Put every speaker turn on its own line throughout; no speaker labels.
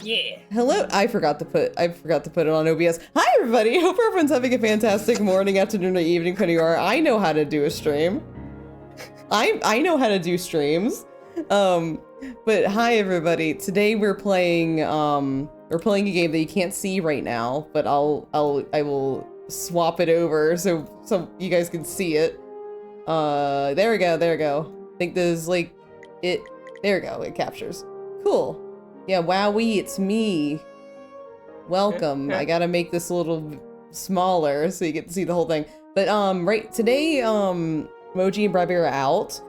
yeah.
Hello. I forgot to put it on OBS. Hi everybody. Hope everyone's having a fantastic morning, afternoon, or evening when you are. I know how to do a stream. I know how to do streams. But hi everybody. Today we're playing a game that you can't see right now, but I will swap it over so you guys can see it. There we go. I think there's like it. There we go. It captures. Cool. Yeah, wowee, it's me. Welcome. I gotta make this a little smaller so you get to see the whole thing. But right today, Moji and Bradbury are out.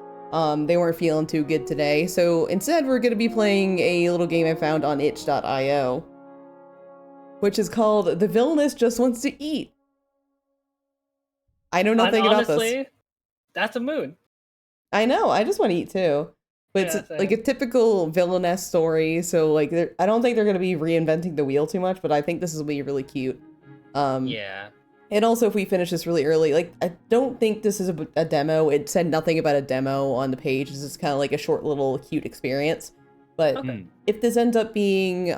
They weren't feeling too good today, so instead we're gonna be playing a little game I found on itch.io, which is called The Villainess Just Wants to Eat. I know nothing about this.
That's a mood.
I know. I just want to eat too. But
Yeah,
it's like a typical villainess story, so like I don't think they're gonna be reinventing the wheel too much, but I think this will be really cute.
Yeah.
And also, if we finish this really early, like I don't think this is a demo. It said nothing about a demo on the page. This is kind of like a short little cute experience. But if this ends up being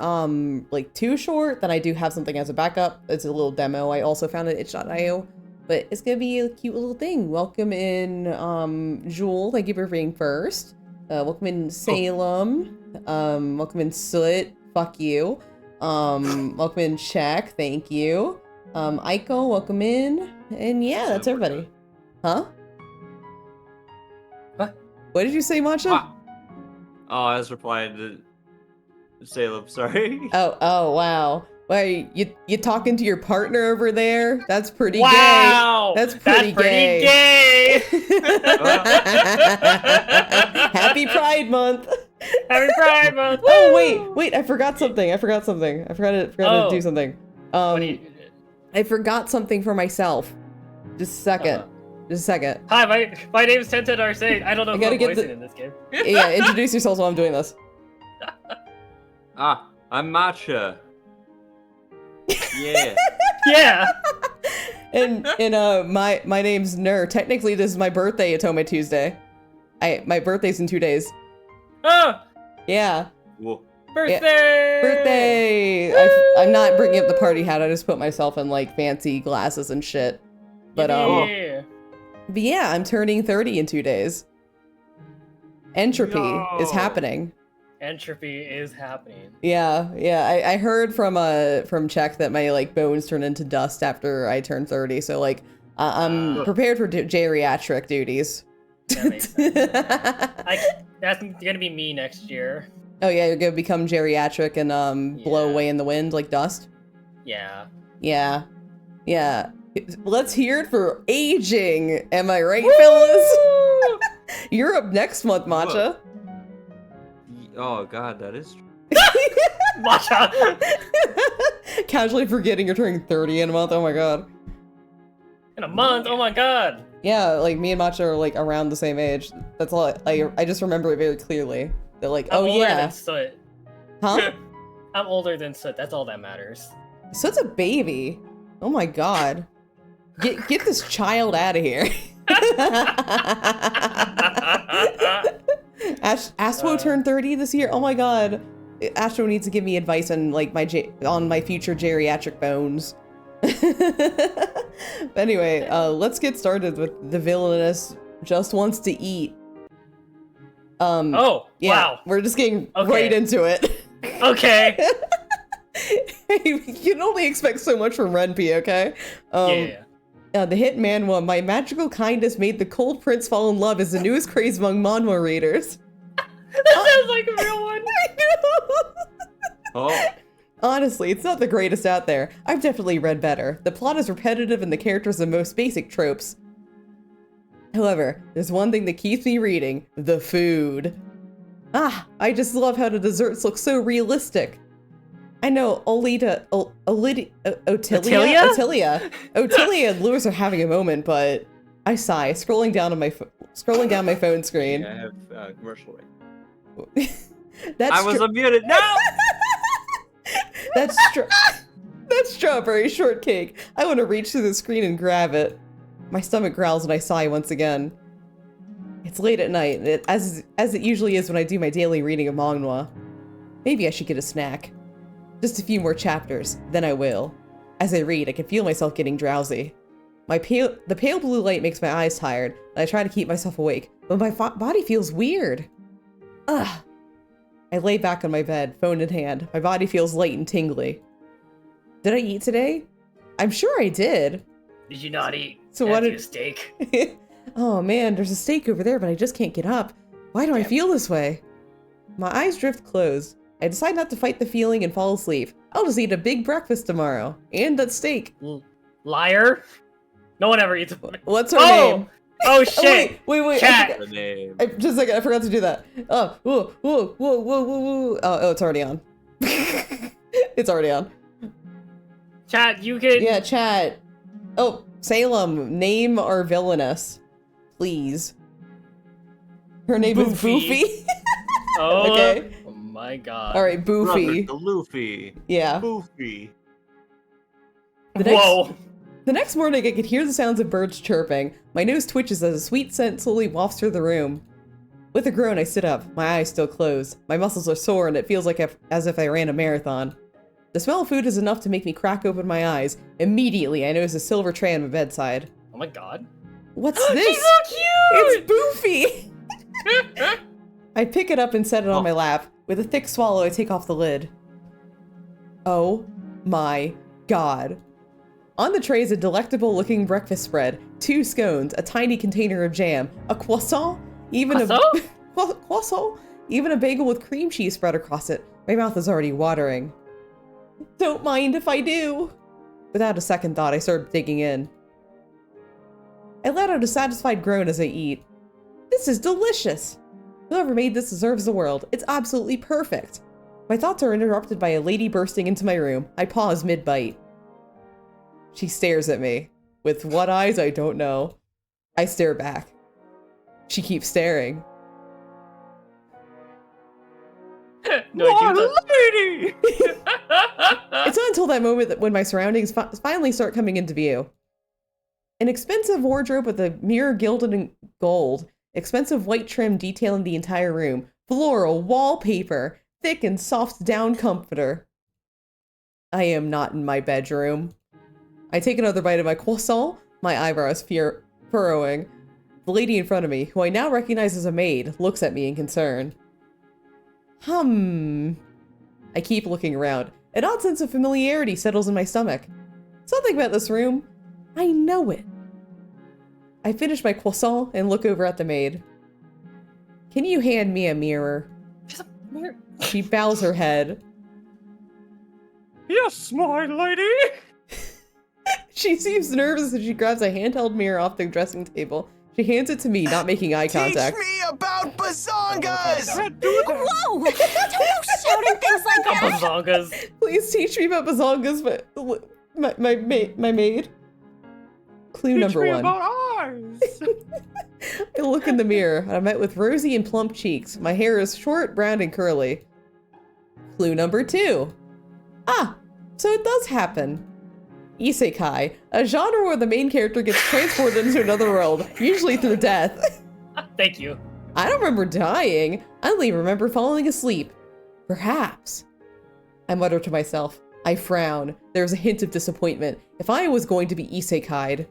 like too short, then I do have something as a backup. It's a little demo I also found at itch.io. But it's gonna be a cute little thing. Welcome in Jewel. Thank you for being first. Welcome in Salem. Welcome in Soot. Fuck you. Welcome in Check. Thank you. Aiko, welcome in. And yeah, that's everybody. Huh?
What?
What did you say, Matcha?
Oh, I was replying to Salem, sorry.
Oh, wow. Why, you talking to your partner over there? That's pretty gay.
Wow!
That's pretty
gay!
Happy Pride Month!
Happy Pride Month!
Oh, wait, I forgot something. I forgot to do something. I forgot something for myself. Just a second.
Hi, my name is Tenten Arsene. I don't know who I'm voicing in this game.
Yeah, introduce yourselves while I'm doing this.
I'm Matcha. Yeah.
Yeah.
And my name's Nur. Technically, this is my birthday, Atome Tuesday. My birthday's in 2 days.
Oh!
Yeah.
Whoa.
Birthday!
Yeah. Birthday! I'm not bringing up the party hat. I just put myself in like fancy glasses and shit. But but yeah, I'm turning 30 in 2 days. Entropy is happening.
Entropy is happening.
Yeah. I heard from Czech that my like bones turn into dust after I turn 30. So like I'm prepared for geriatric duties.
That makes sense. That's gonna be me next year.
Oh yeah, you're gonna become geriatric and blow away in the wind like dust?
Yeah.
Yeah. Let's hear it for aging. Am I right, fellas? You're up next month, Matcha.
Oh god, that is true.
Matcha!
Casually forgetting you're turning 30 in a month. Oh my god.
In a month? Oh my god.
Yeah, like me and Matcha are like around the same age. That's all. I just remember it very clearly. They're like,
I'm older
yeah.
than Soot.
Huh?
I'm older than Soot. That's all that matters.
Soot's a baby. Oh my god. Get this child out of here. Astro turned 30 this year. Oh my god. Astro needs to give me advice on like on my future geriatric bones. But anyway, let's get started with The Villainess Just Wants to Eat.
Oh,
yeah,
wow.
We're just getting right into it.
Okay.
You can only expect so much from Renpy, okay? The Hitman one, my magical kindness made the cold prince fall in love is the newest craze among manhwa readers.
That sounds like a real one.
I know.
Oh.
Honestly, it's not the greatest out there. I've definitely read better. The plot is repetitive and the characters are the most basic tropes. However, there's one thing that keeps me reading, the food. I just love how the desserts look so realistic. I know Otilia and Lewis are having a moment, but I sigh, scrolling down my phone screen.
Yeah, I have commercial right.
I
was unmuted. No.
That's strawberry shortcake. I want to reach through the screen and grab it. My stomach growls and I sigh once again. It's late at night, as it usually is when I do my daily reading of manhwa. Maybe I should get a snack. Just a few more chapters, then I will. As I read, I can feel myself getting drowsy. The pale blue light makes my eyes tired, and I try to keep myself awake, but my body feels weird. Ugh. I lay back on my bed, phone in hand. My body feels light and tingly. Did I eat today? I'm sure I did.
Did you not eat?
So what
a steak?
Oh man, there's a steak over there, but I just can't get up. Why do I feel this way? My eyes drift closed. I decide not to fight the feeling and fall asleep. I'll just eat a big breakfast tomorrow. And that steak.
Liar. No one ever eats.
What's her name?
Oh shit!
Wait.
Chat.
The name.
Just a second, I forgot to do that. Oh, whoa. Oh, it's already on. It's already on.
Chat, you can.
Yeah, chat. Oh, Salem, name our villainess, please. Her name is Boofy.
Oh.
Okay.
Oh my god.
All right, Boofy.
The Luffy.
Yeah.
Boofy.
Whoa.
The next morning, I could hear the sounds of birds chirping. My nose twitches as a sweet scent slowly wafts through the room. With a groan, I sit up, my eyes still closed. My muscles are sore, and it feels like as if I ran a marathon. The smell of food is enough to make me crack open my eyes. Immediately, I notice a silver tray on my bedside.
Oh my god.
What's this?
She's so cute!
It's Boofy! I pick it up and set it on my lap. With a thick swallow, I take off the lid. Oh my god. On the tray is a delectable-looking breakfast spread, 2 scones, a tiny container of jam, a croissant, even croissant? Even a bagel with cream cheese spread across it. My mouth is already watering. Don't mind if I do. Without a second thought, I start digging in. I let out a satisfied groan as I eat. This is delicious. Whoever made this deserves the world. It's absolutely perfect. My thoughts are interrupted by a lady bursting into my room. I pause mid-bite. She stares at me. With what eyes, I don't know. I stare back. She keeps staring.
No,
lady!
It's not until that moment that when my surroundings finally start coming into view. An expensive wardrobe with a mirror gilded in gold, expensive white trim detailing the entire room, floral wallpaper, thick and soft down comforter. I am not in my bedroom. I take another bite of my croissant, my eyebrows furrowing. The lady in front of me, who I now recognize as a maid, looks at me in concern. I keep looking around. An odd sense of familiarity settles in my stomach. Something about this room. I know it. I finish my croissant and look over at the maid. Can you hand me a mirror?
Just a mirror.
She bows her head.
Yes, my lady!
She seems nervous as she grabs a handheld mirror off the dressing table. She hands it to me, not making eye contact.
Teach me about bazongas!
Whoa! Don't go shouting things like that!
Bazongas.
Please teach me about bazongas, but my maid. Clue number 1.
About eyes.
I look in the mirror, and I'm met with rosy and plump cheeks. My hair is short, brown, and curly. Clue number 2. Ah, so it does happen. Isekai, a genre where the main character gets transported into another world, usually through death.
Thank you.
I don't remember dying. I only remember falling asleep. Perhaps. I mutter to myself. I frown. There's a hint of disappointment. If I was going to be isekai'd,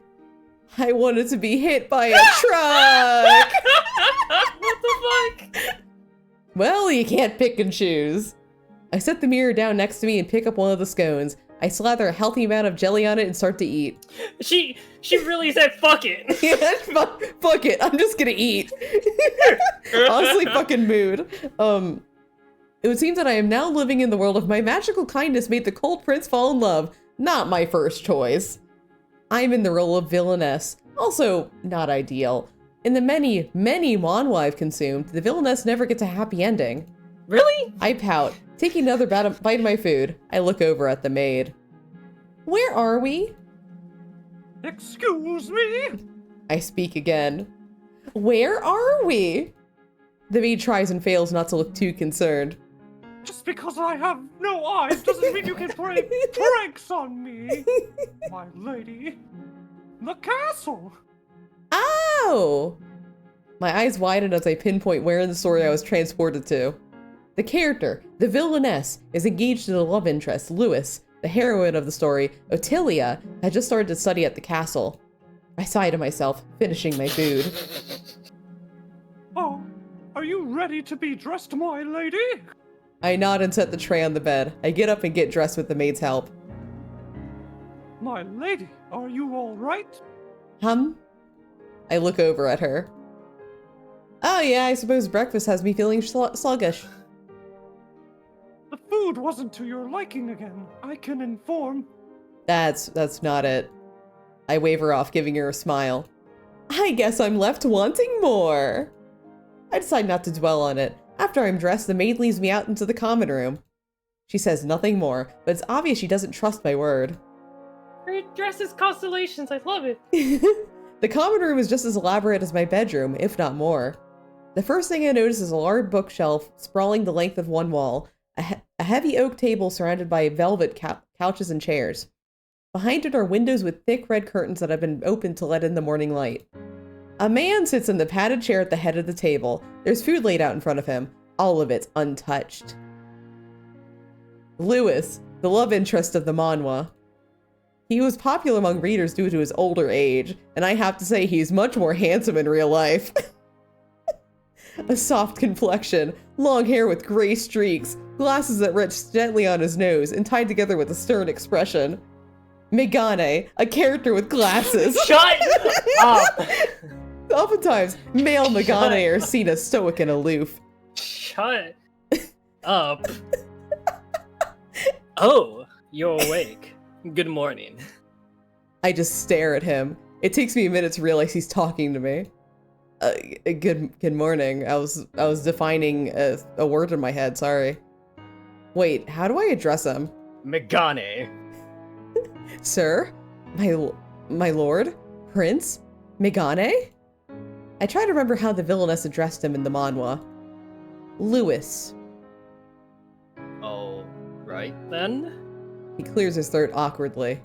I wanted to be hit by a truck!
What the fuck?
Well, you can't pick and choose. I set the mirror down next to me and pick up one of the scones. I slather a healthy amount of jelly on it and start to eat.
She really said fuck it.
Yeah, fuck it. I'm just gonna eat. Honestly, fucking mood. It would seem that I am now living in the world of my magical kindness made the cold prince fall in love. Not my first choice. I'm in the role of villainess. Also, not ideal. In the many, many manhwa I've consumed, the villainess never gets a happy ending.
Really?
I pout. Taking another bite of my food, I look over at the maid. Where are we?
Excuse me?
I speak again. Where are we? The maid tries and fails not to look too concerned.
Just because I have no eyes doesn't mean you can play pranks on me, my lady. The castle.
Oh! My eyes widen as I pinpoint where in the story I was transported to. The character, the villainess, is engaged in a love interest. Lewis, the heroine of the story, Ottilia, had just started to study at the castle. I sigh to myself, finishing my food.
Oh, are you ready to be dressed, my lady?
I nod and set the tray on the bed. I get up and get dressed with the maid's help.
My lady, are you all right?
I look over at her. Oh yeah, I suppose breakfast has me feeling sluggish.
The food wasn't to your liking again. I can inform.
That's not it. I wave her off, giving her a smile. I guess I'm left wanting more. I decide not to dwell on it. After I'm dressed, the maid leads me out into the common room. She says nothing more, but it's obvious she doesn't trust my word.
Her dress is constellations. I love it.
The common room is just as elaborate as my bedroom, if not more. The first thing I notice is a large bookshelf sprawling the length of one wall, a heavy oak table surrounded by velvet couches and chairs. Behind it are windows with thick red curtains that have been opened to let in the morning light. A man sits in the padded chair at the head of the table. There's food laid out in front of him, all of it untouched. Lewis, the love interest of the manhwa. He was popular among readers due to his older age, and I have to say he's much more handsome in real life. A soft complexion, long hair with gray streaks, glasses that rest gently on his nose and tied together with a stern expression. Megane, a character with glasses.
Shut up!
Oftentimes, male Megane are seen as stoic and aloof.
Shut up. Oh, you're awake. Good morning.
I just stare at him. It takes me a minute to realize he's talking to me. Good morning. I was defining a word in my head, sorry. Wait, how do I address him?
Megane.
Sir? My lord? Prince? Megane? I try to remember how the villainess addressed him in the manhwa. Lewis.
Oh, right then.
He clears his throat awkwardly.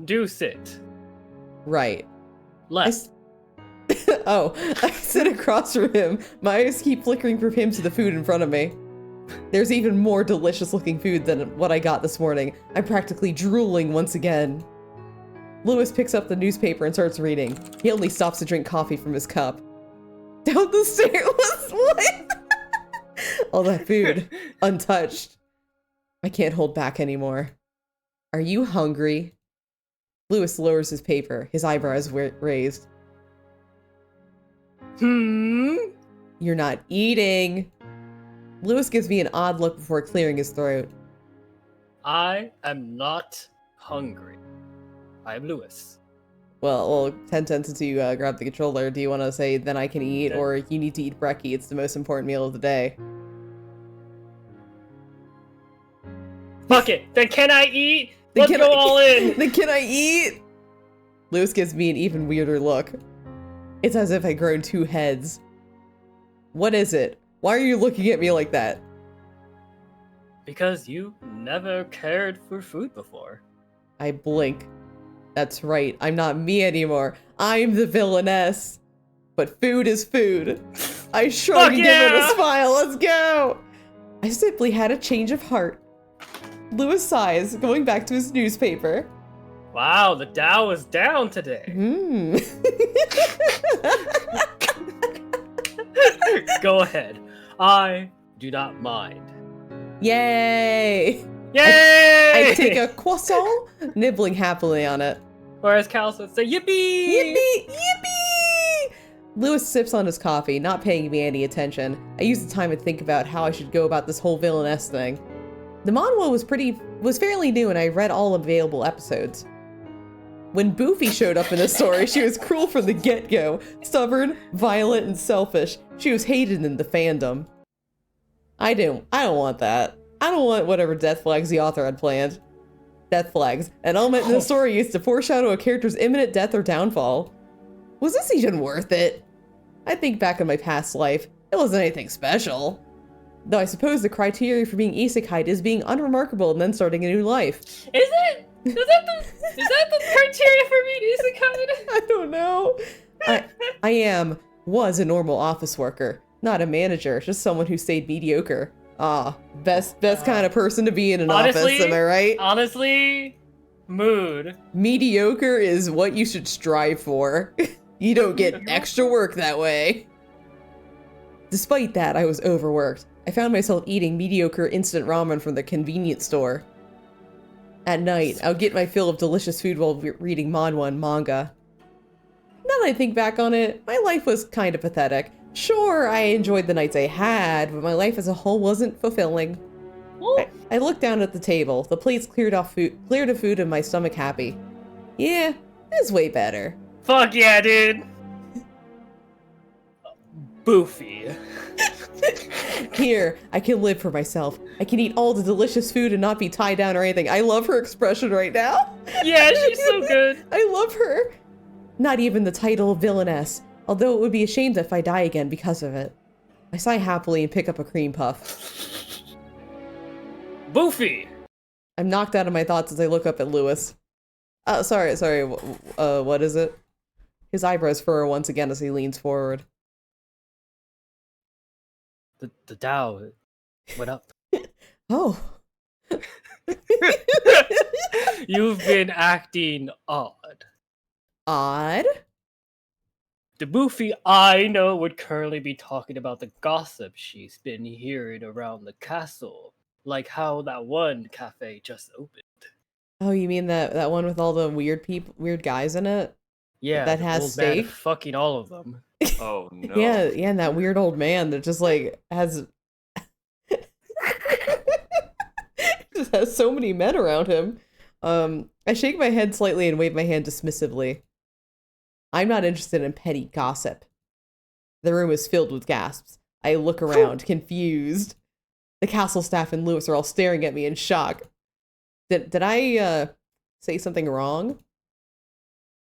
Do sit.
Right.
Left.
Oh, I sit across from him. My eyes keep flickering from him to the food in front of me. There's even more delicious looking food than what I got this morning. I'm practically drooling once again. Lewis picks up the newspaper and starts reading. He only stops to drink coffee from his cup. Down the stairs, what? All that food, untouched. I can't hold back anymore. Are you hungry? Lewis lowers his paper, his eyebrows raised. You're not eating. Lewis gives me an odd look before clearing his throat.
I am not hungry. I am Lewis.
Well, 10 cents until you grab the controller. Do you want to say, then I can eat, or you need to eat brekkie? It's the most important meal of the day.
Fuck it. Then can I eat? Let's go all in.
Then can I eat? Lewis gives me an even weirder look. It's as if I'd grown two heads. What is it? Why are you looking at me like that?
Because you never cared for food before.
I blink. That's right, I'm not me anymore. I'm the villainess. But food is food. I shrug and give it a smile. Let's go. I simply had a change of heart. Lewis sighs, going back to his newspaper.
Wow, the Dow is down today. Go ahead. I do not mind.
Yay!
Yay!
I take a croissant, nibbling happily on it.
Or as Cal would say, yippee!
Yippee! Yippee! Lewis sips on his coffee, not paying me any attention. I use the time to think about how I should go about this whole villainess thing. The manhwa was fairly new and I read all available episodes. When Boofy showed up in the story, she was cruel from the get-go, stubborn, violent, and selfish. She was hated in the fandom. I don't want that. I don't want whatever death flags the author had planned. Death flags, an element in the story used to foreshadow a character's imminent death or downfall. Was this even worth it? I think back on my past life, it wasn't anything special. Though I suppose the criteria for being isekai is being unremarkable and then starting a new life.
Is it? Is that the criteria for being isekai?
I don't know. I was a normal office worker. Not a manager, just someone who stayed mediocre. Ah, best kind of person to be in an
Honestly,
office, am I right?
Honestly, mood.
Mediocre is what you should strive for. You don't get extra work that way. Despite that, I was overworked. I found myself eating mediocre instant ramen from the convenience store. At night, I'll get my fill of delicious food while reading manhwa and manga. Now that I think back on it, my life was kind of pathetic. Sure, I enjoyed the nights I had, but my life as a whole wasn't fulfilling. I looked down at the table. The plates cleared of food, and my stomach happy. Yeah, it's way better.
Fuck yeah, dude. Boofy.
Here, I can live for myself. I can eat all the delicious food and not be tied down or anything. I love her expression right now.
Yeah, she's so good.
I love her. Not even the title Villainess, although it would be a shame if I die again because of it. I sigh happily and pick up a cream puff.
Boofy.
I'm knocked out of my thoughts as I look up at Lewis. Sorry, what is it? His eyebrows furrow once again as he leans forward.
The Tao went up.
Oh.
You've been acting odd.
Odd?
The Boofy I know would currently be talking about the gossip she's been hearing around the castle. Like how that one cafe just opened.
Oh, you mean that one with all the weird guys in it?
Yeah,
that
the
has
old man
steak?
fucking all of them.
Oh no.
Yeah, and that weird old man that just like has just has so many men around him. I shake my head slightly and wave my hand dismissively. I'm not interested in petty gossip. The room is filled with gasps. I look around, confused. The castle staff and Lewis are all staring at me in shock. Did I say something wrong?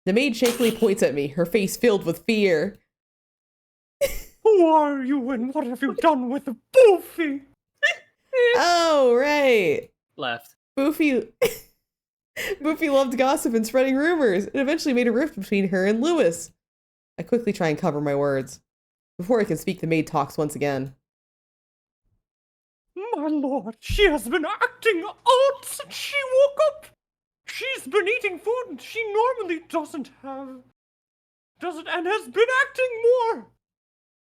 The maid shakily points at me, her face filled with fear.
Who are you and what have you done with the Boofy?
Oh, right.
Left.
Boofy loved gossip and spreading rumors. It eventually made a rift between her and Lewis. I quickly try and cover my words. Before I can speak, the maid talks once again.
My lord, she has been acting odd since she woke up. She's been eating food she normally doesn't and has been acting more.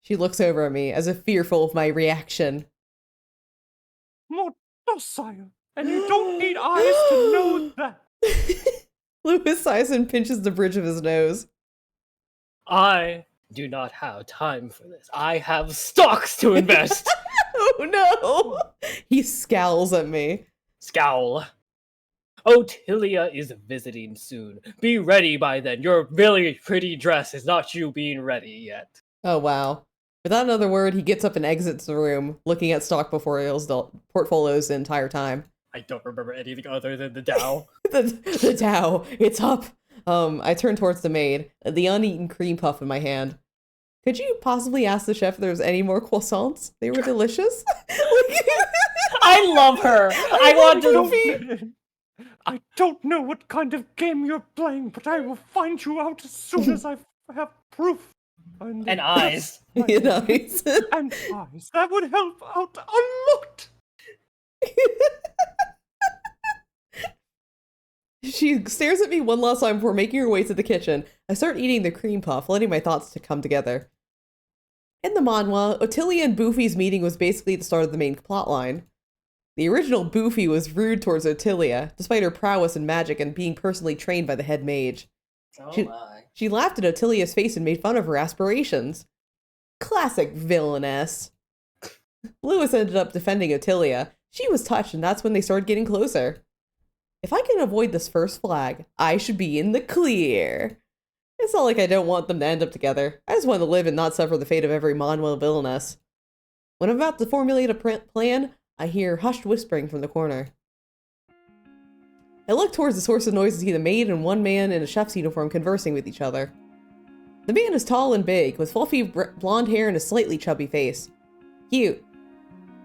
She looks over at me, as if fearful of my reaction.
More docile, and you don't need eyes to know that.
Lewis sighs and pinches the bridge of his nose.
I do not have time for this. I have stocks to invest.
Oh no! He scowls at me.
Scowl. Otilia is visiting soon. Be ready by then. Your really pretty dress is not you being ready yet.
Oh wow. Without another word, he gets up and exits the room, looking at stock portfolios the entire time.
I don't remember anything other than the Tao.
the Tao, it's up. I turn towards the maid, the uneaten cream puff in my hand. Could you possibly ask the chef if there's any more croissants? They were delicious.
I love her. I want to.
I don't know what kind of game you're playing, but I will find you out as soon as I have proof.
And eyes.
Nice.
And eyes. That would help out a lot.
She stares at me one last time before making her way to the kitchen. I start eating the cream puff, letting my thoughts to come together. In the manhwa, Otilia and Boofy's meeting was basically the start of the main plotline. The original Boofy was rude towards Otilia, despite her prowess in magic and being personally trained by the head mage. She laughed at Otilia's face and made fun of her aspirations. Classic villainess. Lewis ended up defending Otilia. She was touched, and that's when they started getting closer. If I can avoid this first flag, I should be in the clear. It's not like I don't want them to end up together. I just want to live and not suffer the fate of every manhwa villainess. When I'm about to formulate a plan, I hear hushed whispering from the corner. I look towards the source of noise to see the maid and one man in a chef's uniform conversing with each other. The man is tall and big, with fluffy blonde hair and a slightly chubby face. Cute.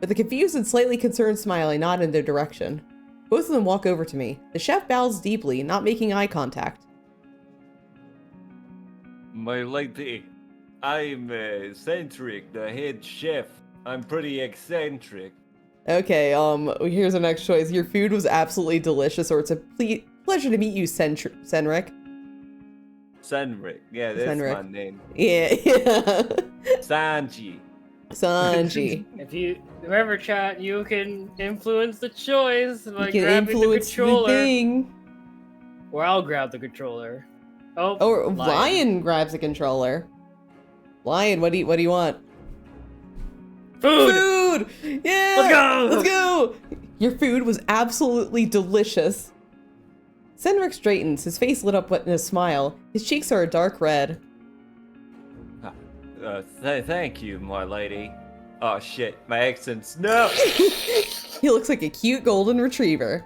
With a confused and slightly concerned smile, I nod in their direction. Both of them walk over to me. The chef bows deeply, not making eye contact.
My lady, I'm eccentric, the head chef. I'm pretty eccentric.
Okay, here's the next choice. Your food was absolutely delicious, or it's a pleasure to meet you, Senric.
Senric. Yeah, that's
Senric.
my name.
Yeah.
Sanji.
Sanji.
If you remember, chat, you can influence the choice by
You can
grabbing
influence
the controller.
thing.
Or I'll grab the controller. Oh,
Or Lion grabs a controller. Lion, what do you want?
Food!
Food! Yeah!
Let's go!
Let's go! Your food was absolutely delicious. Senric straightens, his face lit up in a smile. His cheeks are a dark red.
Thank you, my lady. Oh shit, my accent's no!
He looks like a cute golden retriever.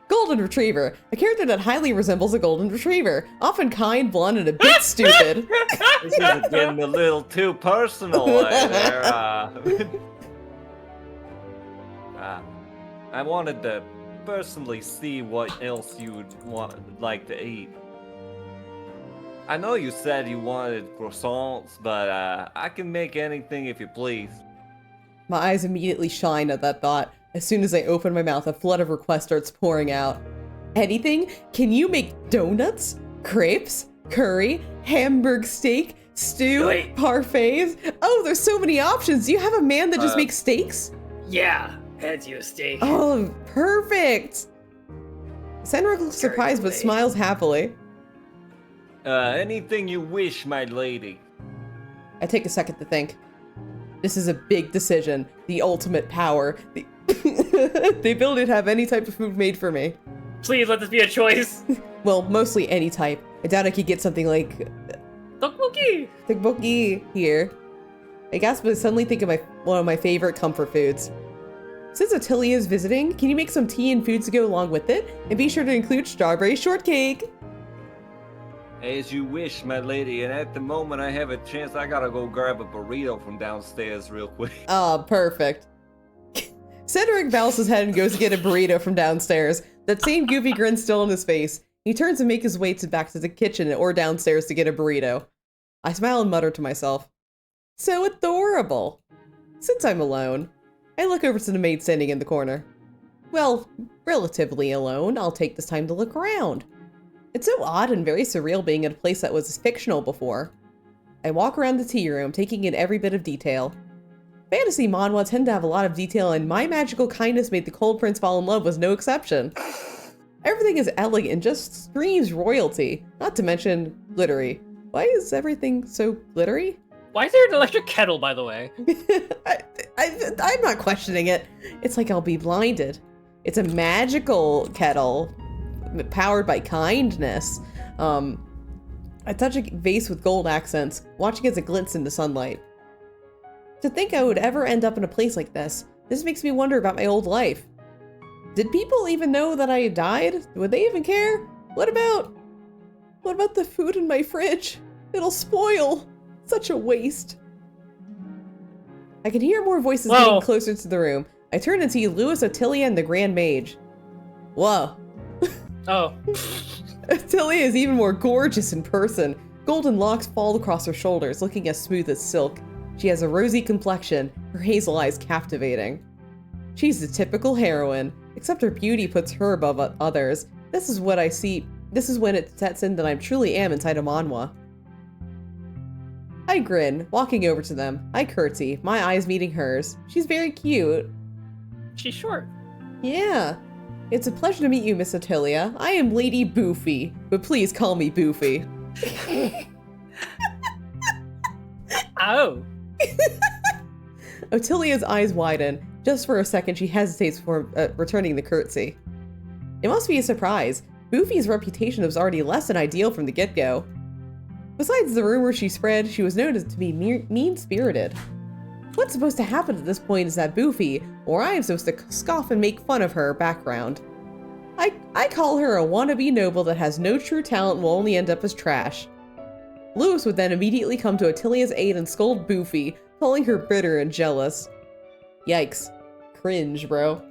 Golden retriever, a character that highly resembles a golden retriever. Often kind, blonde, and a bit stupid.
This is getting a little too personal there. I wanted to personally see what else you would like to eat. I know you said you wanted croissants, but I can make anything if you please.
My eyes immediately shine at that thought. As soon as I open my mouth, a flood of requests starts pouring out. Anything? Can you make donuts? Crepes? Curry? Hamburg steak? Stew?
Wait.
Parfaits? Oh, there's so many options. Do you have a man that just makes steaks?
Yeah, heads you a steak.
Oh, perfect. Senric looks surprised but smiles happily.
Anything you wish, my lady.
I take a second to think. This is a big decision. The ultimate power. The ability to have any type of food made for me.
Please let this be a choice.
Well, mostly any type. I doubt I could get something like
Tteokbokki.
tteokbokki here. I guess, but suddenly think of one of my favorite comfort foods. Since Attilia is visiting, can you make some tea and foods to go along with it? And be sure to include strawberry shortcake.
As you wish, my lady, and at the moment I have a chance, I gotta go grab a burrito from downstairs real quick.
Oh, perfect. Cedric bows his head and goes to get a burrito from downstairs. That same goofy grin still on his face. He turns and makes his way back to the kitchen or downstairs to get a burrito. I smile and mutter to myself, so adorable. Since I'm alone, I look over to the maid standing in the corner. Well, relatively alone, I'll take this time to look around. It's so odd and very surreal being in a place that was fictional before. I walk around the tea room, taking in every bit of detail. Fantasy manhwa tend to have a lot of detail, and My Magical Kindness Made the Cold Prince Fall in Love was no exception. Everything is elegant and just screams royalty, not to mention glittery. Why is everything so glittery?
Why is there an electric kettle, by the way?
I'm not questioning it. It's like I'll be blinded. It's a magical kettle powered by kindness. I touch a vase with gold accents, watching as it glints in the sunlight. To think I would ever end up in a place like this makes me wonder about my old life. Did people even know that I had died? Would they even care? What about the food in my fridge? It'll spoil. Such a waste. I can hear more voices getting closer to the room. I turn and see Louis, Attilia, and the Grand Mage. Whoa.
Oh.
Attilia is even more gorgeous in person. Golden locks fall across her shoulders, looking as smooth as silk. She has a rosy complexion, her hazel eyes captivating. She's the typical heroine, except her beauty puts her above others. This is what I see. This is when it sets in that I truly am inside a manhwa. I grin, walking over to them. I curtsy, my eyes meeting hers. She's very cute.
She's short.
Yeah. It's a pleasure to meet you, Miss Attilia. I am Lady Boofy, but please call me Boofy.
Oh.
Ottilia's eyes widen. Just for a second, she hesitates before returning the curtsy. It must be a surprise. Boofy's reputation was already less than ideal from the get-go. Besides the rumor she spread, she was known to be mean-spirited. What's supposed to happen at this point is that Boofy, or I am supposed to scoff and make fun of her background. I call her a wannabe noble that has no true talent and will only end up as trash. Louis would then immediately come to Attilia's aid and scold Boofy, calling her bitter and jealous. Yikes. Cringe, bro.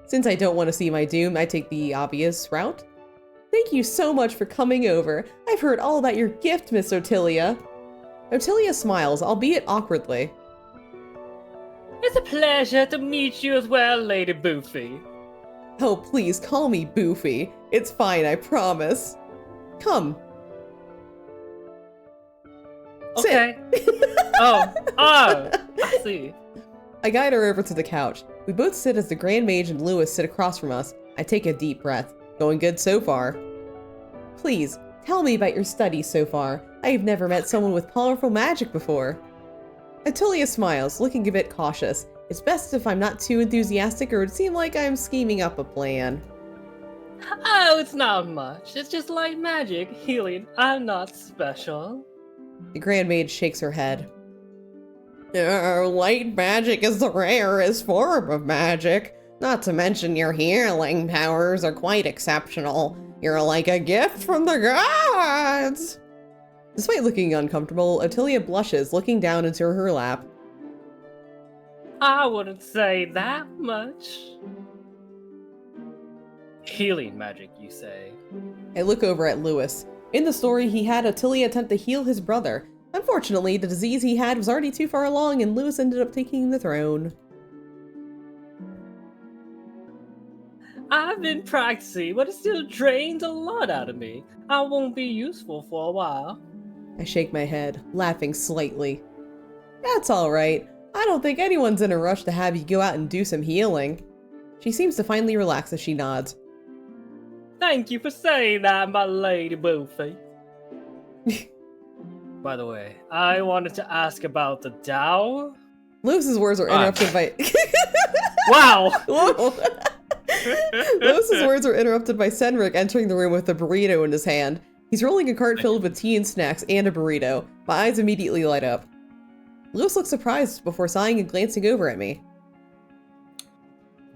Since I don't want to see my doom, I take the obvious route. Thank you so much for coming over. I've heard all about your gift, Miss Attilia. Otilia smiles, albeit awkwardly.
It's a pleasure to meet you as well, Lady Boofy.
Oh, please call me Boofy. It's fine, I promise. Come.
Okay. I see.
I guide her over to the couch. We both sit as the Grand Mage and Lewis sit across from us. I take a deep breath. Going good so far. Please, tell me about your studies so far. I have never met someone with powerful magic before. Otilia smiles, looking a bit cautious. It's best if I'm not too enthusiastic or it would seem like I'm scheming up a plan.
Oh, it's not much. It's just light magic, healing. I'm not special.
The Grand Mage shakes her head. Light magic is the rarest form of magic. Not to mention your healing powers are quite exceptional. You're like a gift from the gods! Despite looking uncomfortable, Otilia blushes, looking down into her lap.
I wouldn't say that much. Healing magic, you say?
I look over at Lewis. In the story, he had Otilia attempt to heal his brother. Unfortunately, the disease he had was already too far along and Lewis ended up taking the throne.
I've been practicing, but it still drains a lot out of me. I won't be useful for a while.
I shake my head, laughing slightly. That's alright. I don't think anyone's in a rush to have you go out and do some healing. She seems to finally relax as she nods.
Thank you for saying that, my Lady Boofy. By the way, I wanted to ask about the Tao.
Lewis's words were interrupted by...
Wow!
Whoa. Lewis's words were interrupted by Cendric entering the room with a burrito in his hand. He's rolling a cart filled with tea and snacks and a burrito. My eyes immediately light up. Lewis looks surprised before sighing and glancing over at me.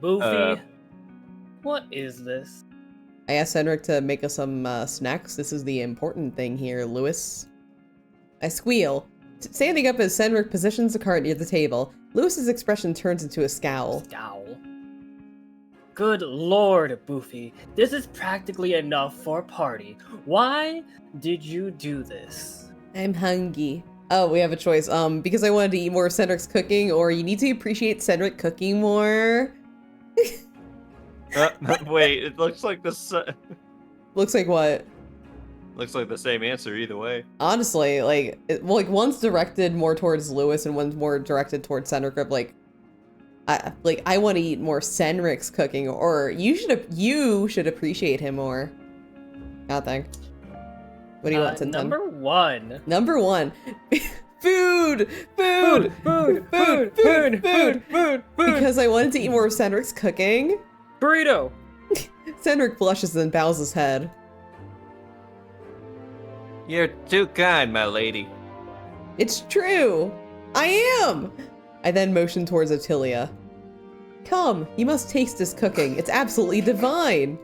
Boofy, what is this?
I asked Cendric to make us some snacks. This is the important thing here, Lewis. I squeal. Standing up as Cendric positions the cart near the table, Lewis's expression turns into a scowl.
Scowl. Good lord, Boofy. This is practically enough for a party. Why did you do this?
I'm hungry. Oh, we have a choice. Because I wanted to eat more of Cendric's cooking, or you need to appreciate Cendric cooking more.
Wait, it looks like the
Looks like what?
looks like the same answer either way.
Honestly, like, one's directed more towards Lewis and one's more directed towards Cendric. Of I want to eat more Cendric's cooking, or you should appreciate him more. I think. What do you want, Tintin?
Number one.
Number one. Food! Food! Food! Because I wanted to eat more of Cendric's cooking.
Burrito!
Cendric blushes and bows his head.
You're too kind, my lady.
It's true! I am! I then motion towards Otilia. Come, you must taste this cooking. It's absolutely divine!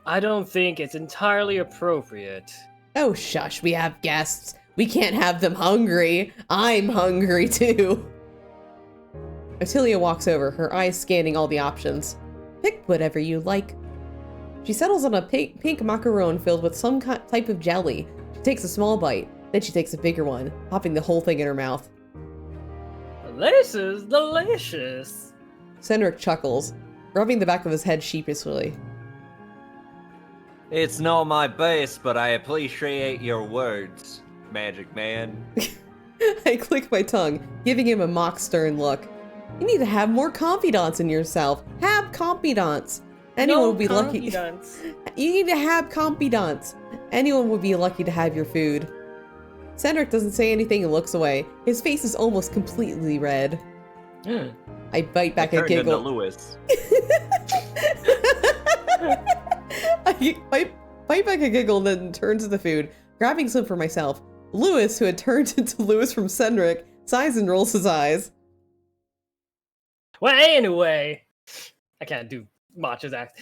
I don't think it's entirely appropriate.
Oh, shush, we have guests. We can't have them hungry. I'm hungry too. Otilia walks over, her eyes scanning all the options. Pick whatever you like. She settles on a pink macaron filled with some type of jelly. She takes a small bite, then she takes a bigger one, popping the whole thing in her mouth.
This is delicious.
Cendric chuckles, rubbing the back of his head sheepishly.
It's not my best, but I appreciate your words, Magic Man.
I click my tongue, giving him a mock stern look. You need to have more confidants in yourself. Have confidants. Anyone would be lucky. You need to have confidants. Anyone would be lucky to have your food. Cendric doesn't say anything and looks away. His face is almost completely red. I bite back a giggle.
Lewis.
I bite back a giggle and then turn to the food, grabbing some for myself. Lewis, who had turned into Lewis from Cendric, sighs and rolls his eyes.
Well, anyway, I can't do Macho's act.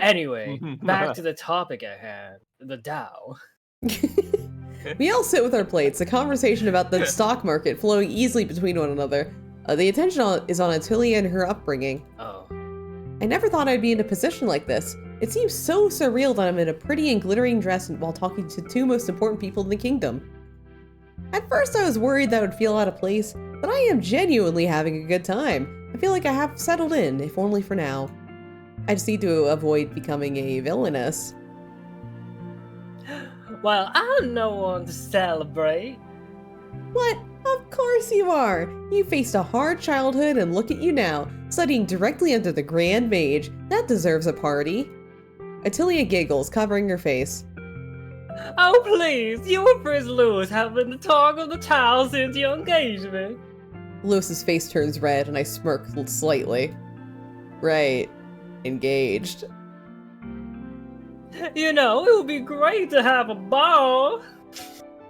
Anyway, back to the topic at hand, the Tao.
We all sit with our plates, a conversation about the stock market flowing easily between one another. The attention is on Otilia and her upbringing.
Oh.
I never thought I'd be in a position like this. It seems so surreal that I'm in a pretty and glittering dress while talking to two most important people in the kingdom. At first I was worried that would feel out of place, but I am genuinely having a good time. I feel like I have settled in, if only for now. I just need to avoid becoming a villainess.
Well, I'm no one to celebrate.
What? Of course you are! You faced a hard childhood and look at you now, studying directly under the Grand Mage. That deserves a party. Attilia giggles, covering her face.
Oh, please, you and Prince Louis have been the talk of the town since your engagement.
Lewis's face turns red and I smirk slightly. Right. Engaged.
You know, it would be great to have a ball.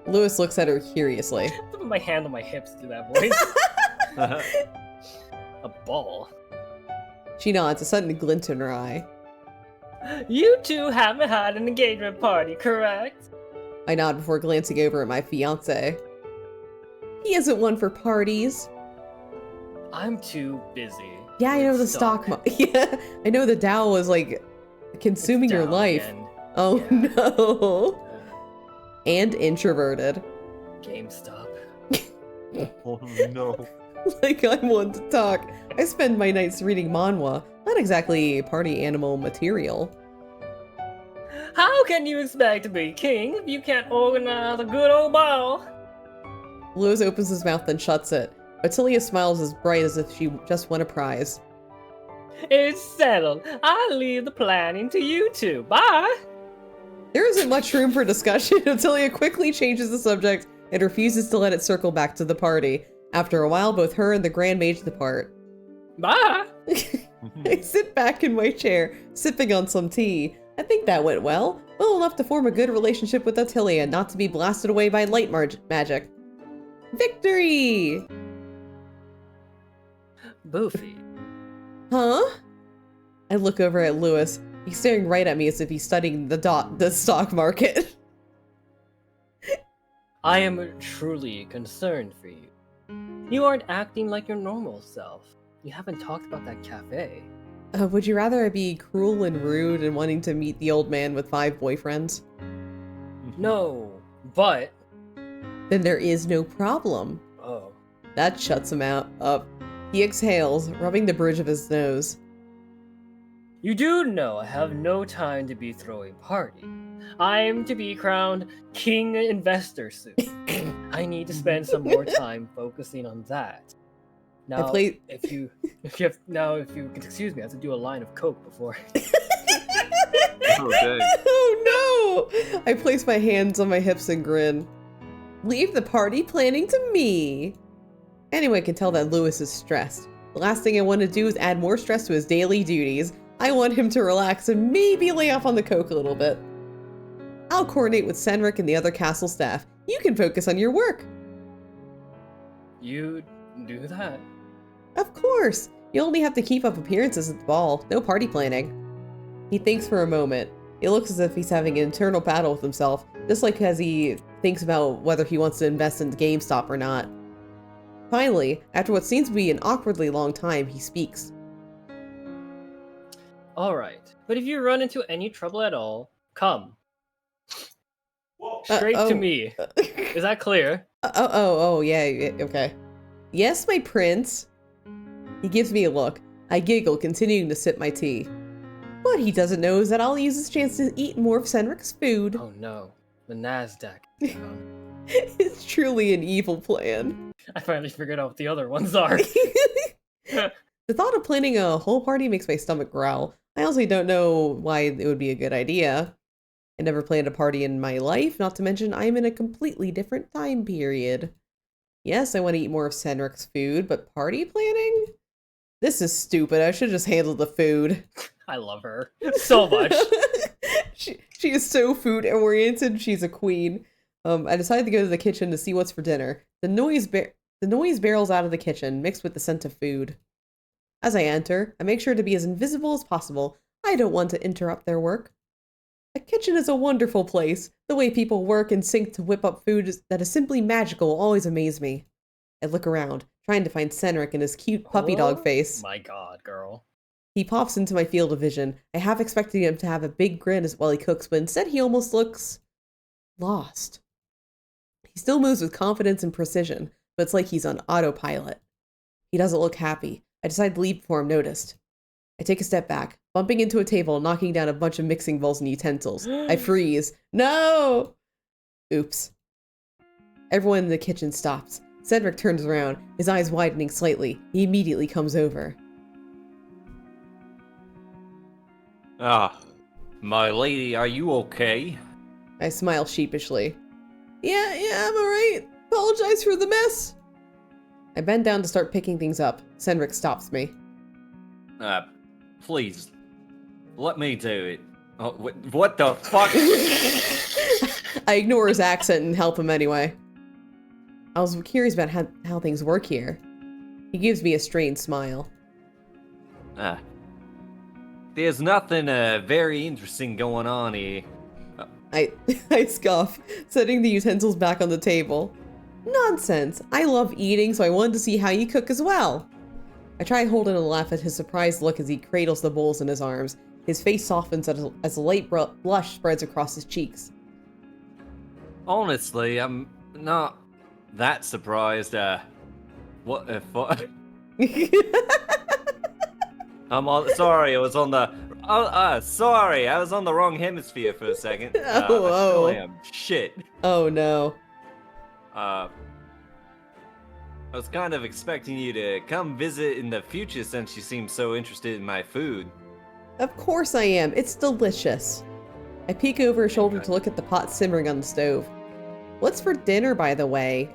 Lewis looks at her curiously.
Put my hand on my hips to do that voice. A ball.
She nods, a sudden glint in her eye.
You two haven't had an engagement party, correct?
I nod before glancing over at my fiancé. He isn't one for parties.
I'm too busy.
Yeah, I know the stock market. Yeah, I know the Dow was like consuming your
down
life.
again.
Oh
Yeah.
no. And introverted.
GameStop.
Oh no.
Like I'm one to talk. I spend my nights reading manhwa. Not exactly party animal material.
How can you expect to be king if you can't organize a good old ball?
Lewis opens his mouth and shuts it. Attilia smiles as bright as if she just won a prize.
It's settled. I leave the planning to you two. Bye.
There isn't much room for discussion. Attilia quickly changes the subject and refuses to let it circle back to the party. After a while, both her and the Grand Mage depart.
Bye.
I sit back in my chair, sipping on some tea. I think that went well. Well enough to form a good relationship with Attilia and not to be blasted away by light magic. Victory!
Boofy.
Huh? I look over at Lewis. He's staring right at me as if he's studying the stock market.
I am truly concerned for you. You aren't acting like your normal self. You haven't talked about that cafe.
Would you rather I be cruel and rude and wanting to meet the old man with 5 boyfriends?
No, but...
Then there is no problem.
Oh.
That shuts him up. He exhales, rubbing the bridge of his nose.
You do know I have no time to be throwing party. I am to be crowned King Investor soon. I need to spend some more time focusing on that. Now, if you could excuse me, I have to do a line of coke before.
Okay.
Oh no! I place my hands on my hips and grin. Leave the party planning to me. Anyone can tell that Lewis is stressed. The last thing I want to do is add more stress to his daily duties. I want him to relax and maybe lay off on the coke a little bit. I'll coordinate with Senric and the other castle staff. You can focus on your work.
You do that?
Of course. You only have to keep up appearances at the ball. No party planning. He thinks for a moment. It looks as if he's having an internal battle with himself, just like as he thinks about whether he wants to invest in GameStop or not. Finally, after what seems to be an awkwardly long time, he speaks.
Alright, but if you run into any trouble at all, come. Straight to me. Is that clear?
Yeah, okay. Yes, my prince. He gives me a look. I giggle, continuing to sip my tea. What he doesn't know is that I'll use this chance to eat more of Senric's food.
Oh no, the Nasdaq.
It's truly an evil plan.
I finally figured out what the other ones are.
The thought of planning a whole party makes my stomach growl. I honestly don't know why it would be a good idea. I never planned a party in my life, not to mention I'm in a completely different time period. Yes, I want to eat more of Senric's food, but party planning? This is stupid. I should just handle the food.
I love her so much.
she is so food oriented. She's a queen. I decided to go to the kitchen to see what's for dinner. The noise barrels out of the kitchen, mixed with the scent of food. As I enter, I make sure to be as invisible as possible. I don't want to interrupt their work. A kitchen is a wonderful place. The way people work and sync to whip up food that is simply magical always amaze me. I look around, trying to find Senric and his cute puppy dog face.
My god, girl.
He pops into my field of vision. I half expected him to have a big grin while he cooks, but instead he almost looks lost. He still moves with confidence and precision, but it's like he's on autopilot. He doesn't look happy. I decide to leave before I'm noticed. I take a step back, bumping into a table, knocking down a bunch of mixing bowls and utensils. I freeze. No! Oops. Everyone in the kitchen stops. Cedric turns around, his eyes widening slightly. He immediately comes over.
Ah, my lady, are you okay?
I smile sheepishly. Yeah, I'm alright. Apologize for the mess. I bend down to start picking things up. Cedric stops me.
Please, let me do it. Oh, what the fuck?
I ignore his accent and help him anyway. I was curious about how things work here. He gives me a strained smile.
There's nothing very interesting going on here.
I scoff, setting the utensils back on the table. Nonsense. I love eating, so I wanted to see how you cook as well. I try holding a laugh at his surprised look as he cradles the bowls in his arms. His face softens as a light blush spreads across his cheeks.
Honestly, I'm not that surprised. What the fuck? Sorry, I was on the. Sorry, I was on the wrong hemisphere for a second.
Oh.
I am shit.
Oh no.
I was kind of expecting you to come visit in the future since you seem so interested in my food.
Of course I am. It's delicious. I peek over her shoulder to look at the pot simmering on the stove. What's for dinner, by the way?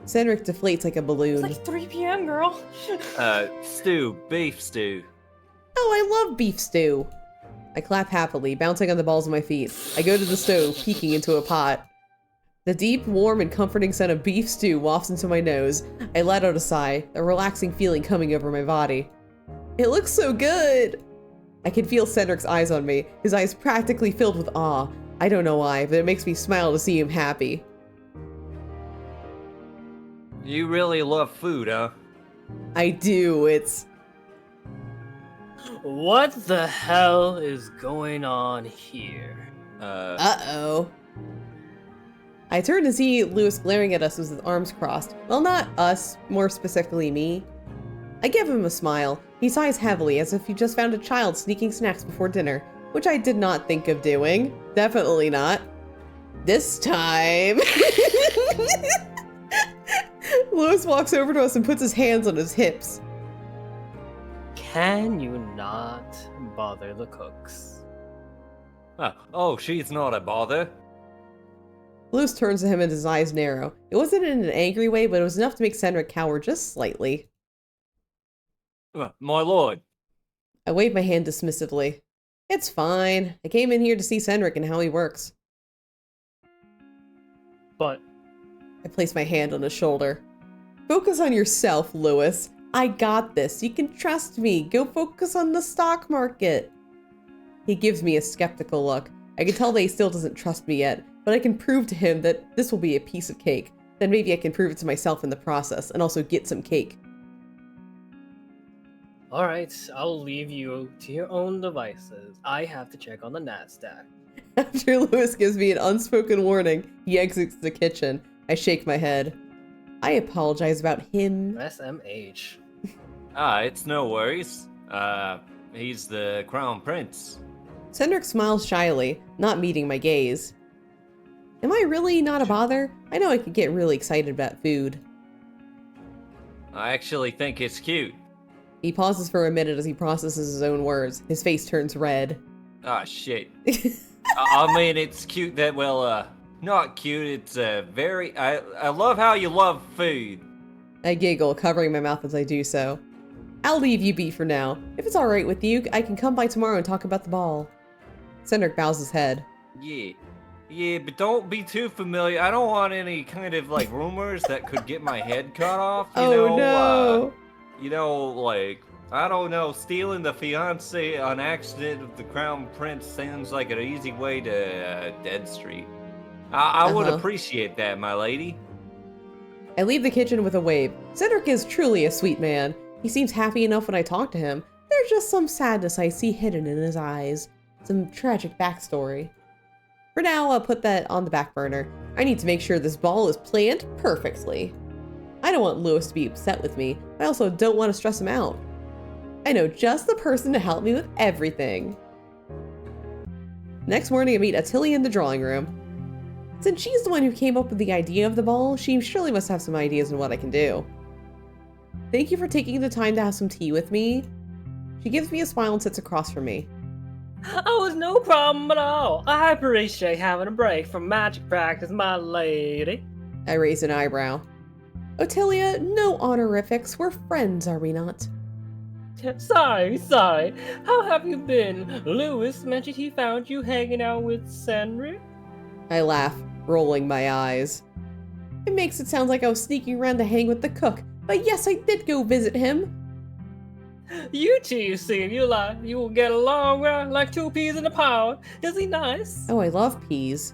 Cedric deflates like a balloon.
It's like 3 p.m., girl.
Stew, beef stew.
Oh, I love beef stew. I clap happily, bouncing on the balls of my feet. I go to the stove, peeking into a pot. The deep, warm, and comforting scent of beef stew wafts into my nose. I let out a sigh, a relaxing feeling coming over my body. It looks so good! I can feel Cedric's eyes on me, his eyes practically filled with awe. I don't know why, but it makes me smile to see him happy.
You really love food, huh?
I do, it's...
What the hell is going on here?
Uh-oh. I turn to see Lewis glaring at us with his arms crossed. Well, not us, more specifically me. I give him a smile. He sighs heavily as if he just found a child sneaking snacks before dinner, which I did not think of doing. Definitely not. This time... Lewis walks over to us and puts his hands on his hips.
Can you not bother the cooks?
Oh, she's not a bother.
Lewis turns to him and his eyes narrow. It wasn't in an angry way, but it was enough to make Cedric cower just slightly.
My lord.
I wave my hand dismissively. It's fine. I came in here to see Cedric and how he works.
But
I place my hand on his shoulder. Focus on yourself, Lewis. I got this. You can trust me. Go focus on the stock market. He gives me a skeptical look. I can tell that he still doesn't trust me yet, but I can prove to him that this will be a piece of cake. Then maybe I can prove it to myself in the process and also get some cake.
alright, I'll leave you to your own devices. I have to check on the NASDAQ.
After Lewis gives me an unspoken warning, he exits the kitchen. I shake my head. I apologize about him.
SMH.
It's no worries. He's the crown prince.
Cedric smiles shyly, not meeting my gaze. Am I really not a bother? I know I could get really excited about food.
I actually think it's cute.
He pauses for a minute as he processes his own words. His face turns red.
Ah, shit. I mean, it's cute that, well, not cute, it's very... I love how you love food.
I giggle, covering my mouth as I do so. I'll leave you be for now. If it's alright with you, I can come by tomorrow and talk about the ball. Cedric bows his head.
Yeah, but don't be too familiar. I don't want any kind of, like, rumors that could get my head cut off, you know?
No!
You know, like, I don't know, stealing the fiance on accident of the crown prince sounds like an easy way to Dead Street. I would appreciate that, my lady.
I leave the kitchen with a wave. Cedric is truly a sweet man. He seems happy enough when I talk to him. There's just some sadness I see hidden in his eyes. Some tragic backstory. For now, I'll put that on the back burner. I need to make sure this ball is planned perfectly. I don't want Lewis to be upset with me, but I also don't want to stress him out. I know just the person to help me with everything. Next morning, I meet Attilia in the drawing room. Since she's the one who came up with the idea of the ball, she surely must have some ideas on what I can do. Thank you for taking the time to have some tea with me. She gives me a smile and sits across from me.
Oh, it's no problem at all. I appreciate having a break from magic practice, my lady.
I raise an eyebrow. Ottilia, no honorifics. We're friends, are we not?
Sorry. How have you been? Lewis mentioned he found you hanging out with Cendric.
I laugh, rolling my eyes. It makes it sound like I was sneaking around to hang with the cook, but yes, I did go visit him.
You two seem you will get along well, like two peas in a pod. Is he nice?
Oh, I love peas.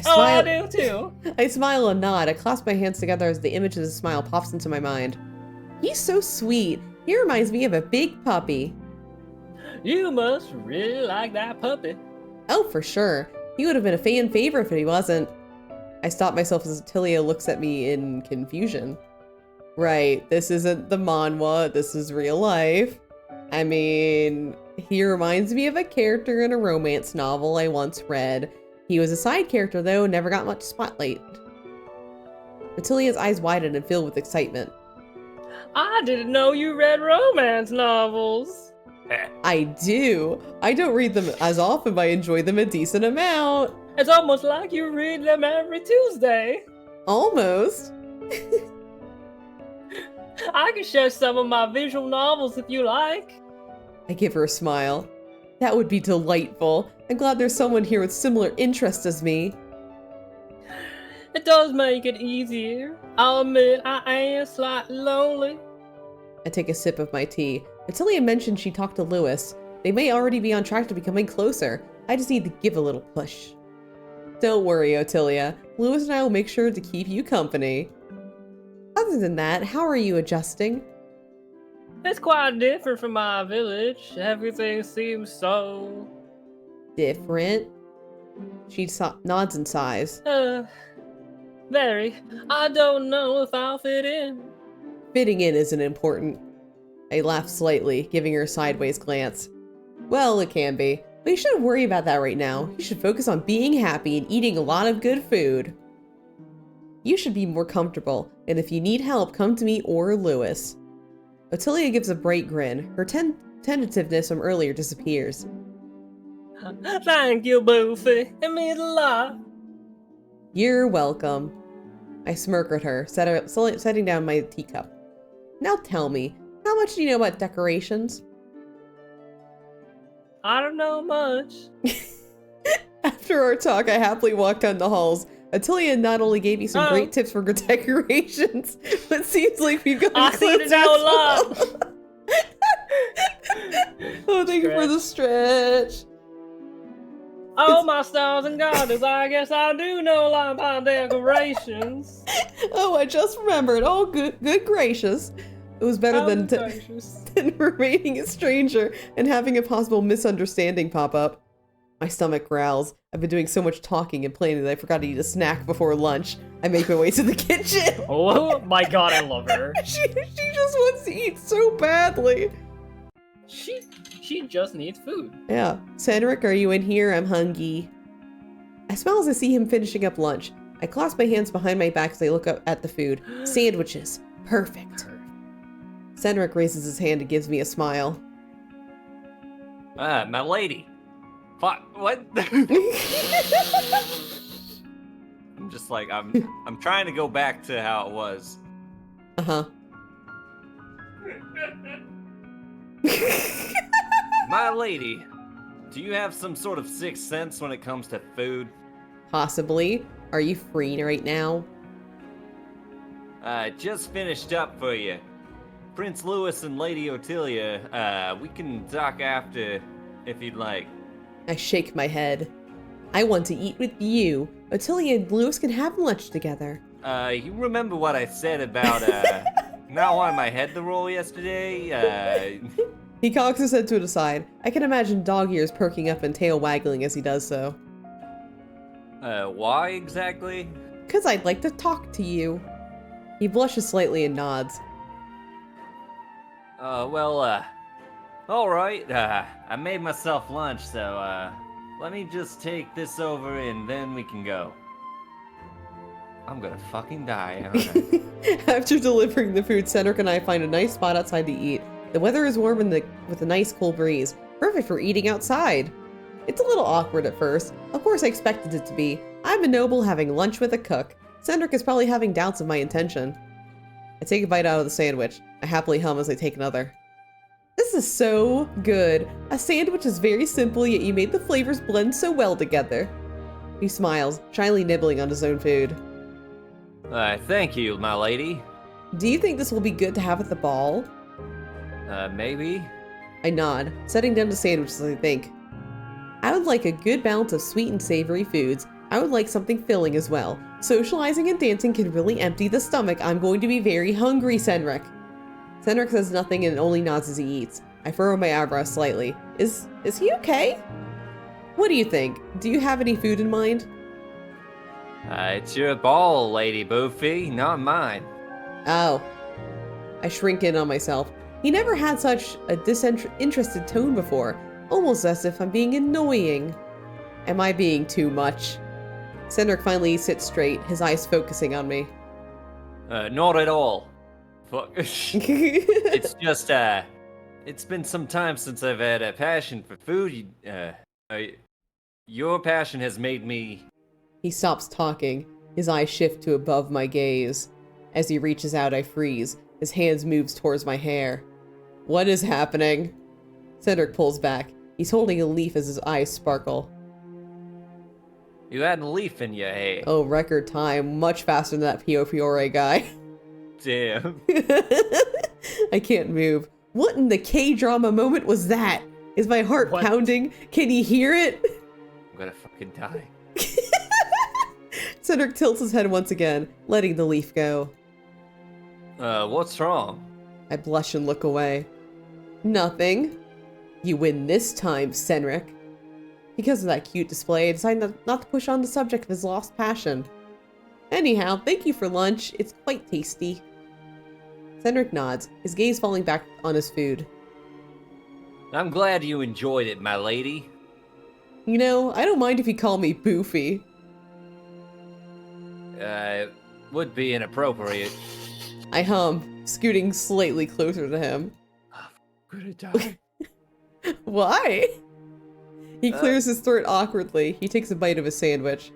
I do too.
I smile and nod. I clasp my hands together as the image of the smile pops into my mind. He's so sweet. He reminds me of a big puppy.
You must really like that puppy.
Oh, for sure. He would have been a fan favorite if he wasn't. I stop myself as Attilia looks at me in confusion. Right, this isn't the manhwa, this is real life. I mean, he reminds me of a character in a romance novel I once read. He was a side character though, never got much spotlight. Attilia's eyes widen and fill with excitement.
I didn't know you read romance novels.
I do. I don't read them as often, but I enjoy them a decent amount.
It's almost like you read them every Tuesday.
Almost.
I can share some of my visual novels if you like.
I give her a smile. That would be delightful. I'm glad there's someone here with similar interests as me.
It does make it easier. I'll admit I am slightly lonely.
I take a sip of my tea. Attilia mentioned she talked to Lewis. They may already be on track to becoming closer. I just need to give a little push. Don't worry, Ottilia. Lewis and I will make sure to keep you company. Other than that, how are you adjusting?
It's quite different from my village. Everything seems so...
Different? She nods and sighs.
Very. I don't know if I'll fit in.
Fitting in isn't important. I laugh slightly, giving her a sideways glance. Well, it can be. But you shouldn't worry about that right now. You should focus on being happy and eating a lot of good food. You should be more comfortable, and if you need help, come to me or Lewis. Ottilia gives a bright grin. Her tentativeness from earlier disappears.
Thank you, Boofy. It means a lot.
You're welcome. I smirk at her, setting down my teacup. Now tell me, how much do you know about decorations?
I don't know much.
After our talk, I happily walk down the halls. Attilia not only gave me some great tips for good decorations, but seems like we've got
I see it now a lot.
Oh, thank you for the stretch.
Oh, my stars and garters, I guess I do know a lot about decorations.
Oh, I just remembered. Oh, good gracious. It was better than remaining a stranger and having a possible misunderstanding pop up. My stomach growls. I've been doing so much talking and planning that I forgot to eat a snack before lunch. I make my way to the kitchen.
Oh my god, I love her.
She just wants to eat so badly.
She just needs food.
Yeah. Cendric, are you in here? I'm hungry. I smile as I see him finishing up lunch. I clasp my hands behind my back as I look up at the food. Sandwiches. Perfect. Cendric raises his hand and gives me a smile.
My lady. What? I'm just like, I'm trying to go back to how it was.
Uh-huh.
My lady, do you have some sort of sixth sense when it comes to food?
Possibly. Are you free right now?
Just finished up for you. Prince Lewis and Lady Ottilia, we can talk after if you'd like.
I shake my head. I want to eat with you. Ottilia and Lewis can have lunch together.
You remember what I said about, not wanting my head to roll yesterday?
He cocks his head to the side. I can imagine dog ears perking up and tail waggling as he does so.
Why exactly?
Because I'd like to talk to you. He blushes slightly and nods.
Alright, I made myself lunch, so, let me just take this over and then we can go. I'm gonna fucking die, aren't I?
After delivering the food, Cedric and I find a nice spot outside to eat. The weather is warm and with a nice cool breeze. Perfect for eating outside. It's a little awkward at first. Of course I expected it to be. I'm a noble having lunch with a cook. Cedric is probably having doubts of my intention. I take a bite out of the sandwich. I happily hum as I take another. This is so good. A sandwich is very simple, yet you made the flavors blend so well together. He smiles, shyly nibbling on his own food.
Thank you, my lady.
Do you think this will be good to have at the ball?
Maybe?
I nod, setting down the sandwich as I think. I would like a good balance of sweet and savory foods. I would like something filling as well. Socializing and dancing can really empty the stomach. I'm going to be very hungry, Cedric. Cedric says nothing and only nods as he eats. I furrow my eyebrows slightly. Is he okay? What do you think? Do you have any food in mind?
It's your ball, Lady Boofy, not mine.
Oh. I shrink in on myself. He never had such a disinterested tone before, almost as if I'm being annoying. Am I being too much? Cedric finally sits straight, his eyes focusing on me.
Not at all. Fuck. It's just, it's been some time since I've had a passion for food. Your passion has made me...
He stops talking. His eyes shift to above my gaze. As he reaches out, I freeze. His hands moves towards my hair. What is happening? Cedric pulls back. He's holding a leaf as his eyes sparkle.
You had a leaf in your hair.
Oh, record time. Much faster than that Pio Fiore guy.
Damn.
I can't move. What in the K-drama moment was that? Is my heart pounding? Can you hear it?
I'm gonna fucking die.
Cedric tilts his head once again, letting the leaf go.
What's wrong?
I blush and look away. Nothing. You win this time, Cedric. Because of that cute display, I decided not to push on the subject of his lost passion. Anyhow, thank you for lunch. It's quite tasty. Cedric nods, his gaze falling back on his food.
I'm glad you enjoyed it, my lady.
You know, I don't mind if you call me Boofy.
Would be inappropriate.
I hum, scooting slightly closer to him.
I'm gonna die.
Why? He clears his throat awkwardly. He takes a bite of his sandwich.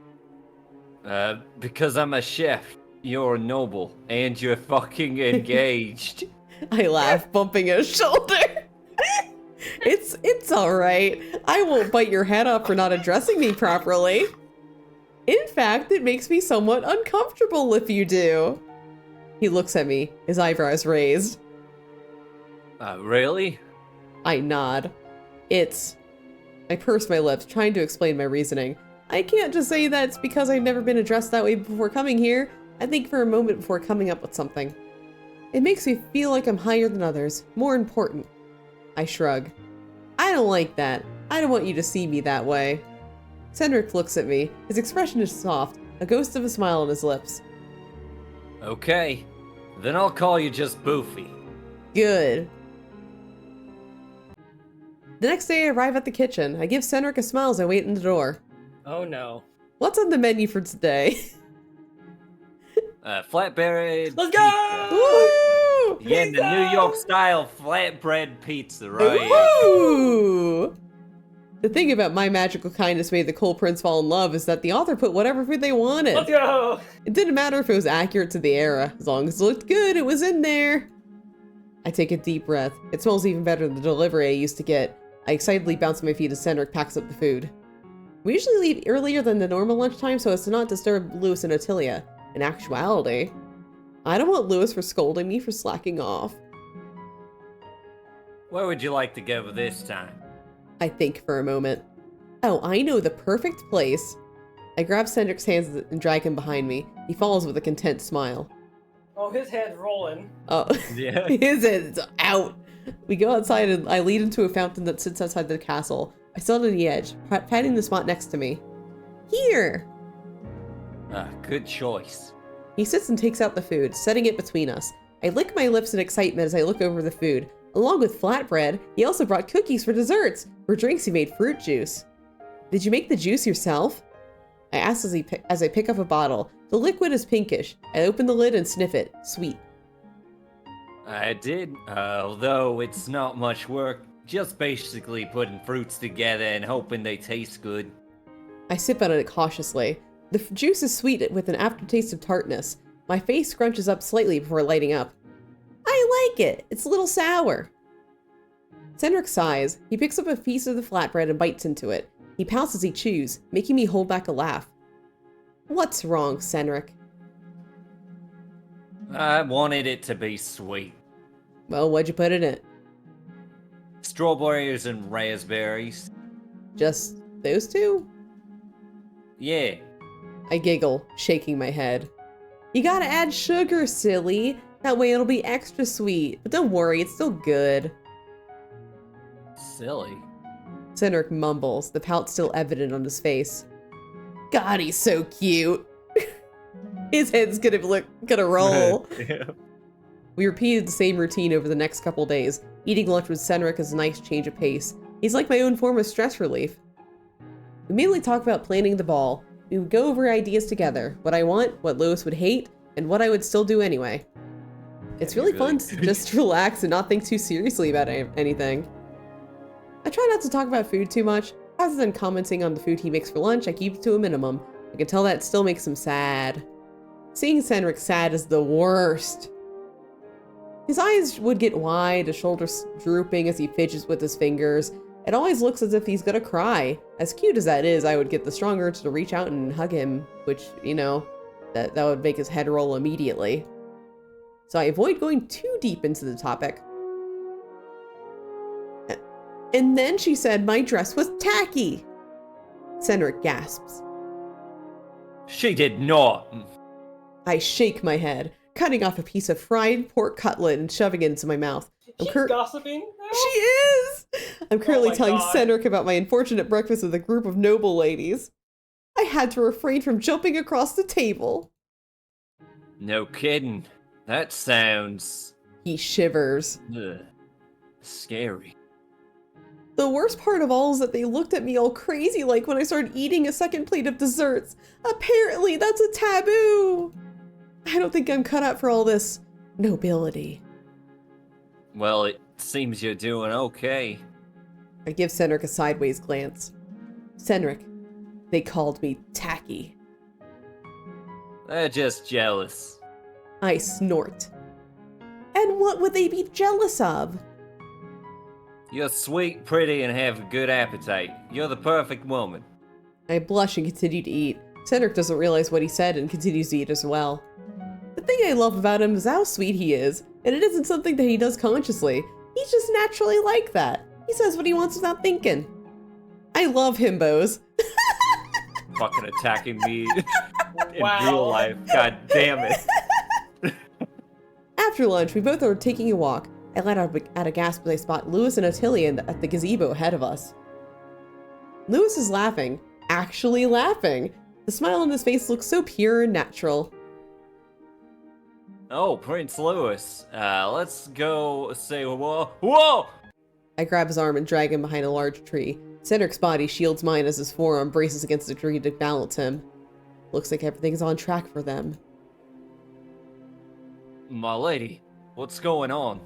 Because I'm a chef. You're a noble. And you're fucking engaged.
I laugh, bumping his shoulder. It's alright. I won't bite your head off for not addressing me properly. In fact, it makes me somewhat uncomfortable if you do. He looks at me, his eyebrows raised.
Really?
I nod. I purse my lips, trying to explain my reasoning. I can't just say that it's because I've never been addressed that way before coming here. I think for a moment before coming up with something. It makes me feel like I'm higher than others, more important. I shrug. I don't like that. I don't want you to see me that way. Cedric looks at me. His expression is soft, a ghost of a smile on his lips.
Okay, then I'll call you just Boofy.
Good. The next day I arrive at the kitchen. I give Cedric a smile as I wait in the door.
Oh no.
What's on the menu for today?
Flatbread.
Let's go!
Woo!
Yeah, the New York style flatbread pizza, right?
Woo! The thing about My Magical Kindness Made the Cole Prince Fall in Love is that the author put whatever food they wanted.
Let's go!
It didn't matter if it was accurate to the era. As long as it looked good, it was in there. I take a deep breath. It smells even better than the delivery I used to get. I excitedly bounce on my feet as Cedric packs up the food. We usually leave earlier than the normal lunchtime so as to not disturb Lewis and Ottilia. In actuality, I don't want Lewis for scolding me for slacking off.
Where would you like to go this time?
I think for a moment. Oh, I know the perfect place. I grab Cedric's hands and drag him behind me. He follows with a content smile.
Oh, his head's rolling.
Oh,
Yeah.
his head's out. We go outside and I lead into a fountain that sits outside the castle. I sit on the edge, patting the spot next to me. Here!
Good choice.
He sits and takes out the food, setting it between us. I lick my lips in excitement as I look over the food. Along with flatbread, he also brought cookies for desserts. For drinks, he made fruit juice. Did you make the juice yourself? I ask as I pick up a bottle. The liquid is pinkish. I open the lid and sniff it. Sweet.
I did, although it's not much work. Just basically putting fruits together and hoping they taste good.
I sip on it cautiously. The juice is sweet with an aftertaste of tartness. My face scrunches up slightly before lighting up. I like it. It's a little sour. Cendric sighs. He picks up a piece of the flatbread and bites into it. He pouts as he chews, making me hold back a laugh. What's wrong, Cendric?
I wanted it to be sweet.
Well, what'd you put in it?
Strawberries and raspberries.
Just those two?
Yeah.
I giggle, shaking my head. You gotta add sugar, silly. That way it'll be extra sweet. But don't worry, it's still good.
Silly.
Cendric mumbles, the pout still evident on his face. God, he's so cute. His head's gonna roll.
Yeah.
We repeated the same routine over the next couple days. Eating lunch with Cendric is a nice change of pace. He's like my own form of stress relief. We mainly talk about planning the ball. We would go over ideas together. What I want, what Lois would hate, and what I would still do anyway. It's really fun to just relax and not think too seriously about anything. I try not to talk about food too much. Rather than commenting on the food he makes for lunch, I keep it to a minimum. I can tell that still makes him sad. Seeing Cendric sad is the worst. His eyes would get wide, his shoulders drooping as he fidgets with his fingers. It always looks as if he's gonna cry. As cute as that is, I would get the strong urge to reach out and hug him, which, you know, that would make his head roll immediately. So I avoid going too deep into the topic. And then she said my dress was tacky. Cendric gasps.
She did not.
I shake my head, cutting off a piece of fried pork cutlet and shoving it into my mouth.
She's gossiping now?
She is! I'm currently
my
telling
God.
Cendric about my unfortunate breakfast with a group of noble ladies. I had to refrain from jumping across the table.
No kidding. That sounds...
He shivers.
Scary.
The worst part of all is that they looked at me all crazy like when I started eating a second plate of desserts. Apparently that's a taboo. I don't think I'm cut out for all this nobility.
Well, it seems you're doing okay.
I give Cendric a sideways glance. Cendric, they called me tacky.
They're just jealous.
I snort. And what would they be jealous of?
You're sweet, pretty, and have a good appetite. You're the perfect woman.
I blush and continue to eat. Cendric doesn't realize what he said and continues to eat as well. The thing I love about him is how sweet he is, and it isn't something that he does consciously. He's just naturally like that. He says what he wants without thinking. I love himbos.
Fucking attacking me in
Wow.
real life. God damn it.
After lunch, we both are taking a walk. I let out a gasp as I spot Lewis and Attillian at the gazebo ahead of us. Lewis is laughing. Actually laughing. The smile on his face looks so pure and natural.
Oh, Prince Louis. Let's go say whoa. Whoa!
I grab his arm and drag him behind a large tree. Cendric's body shields mine as his forearm braces against the tree to balance him. Looks like everything's on track for them.
My lady, what's going on?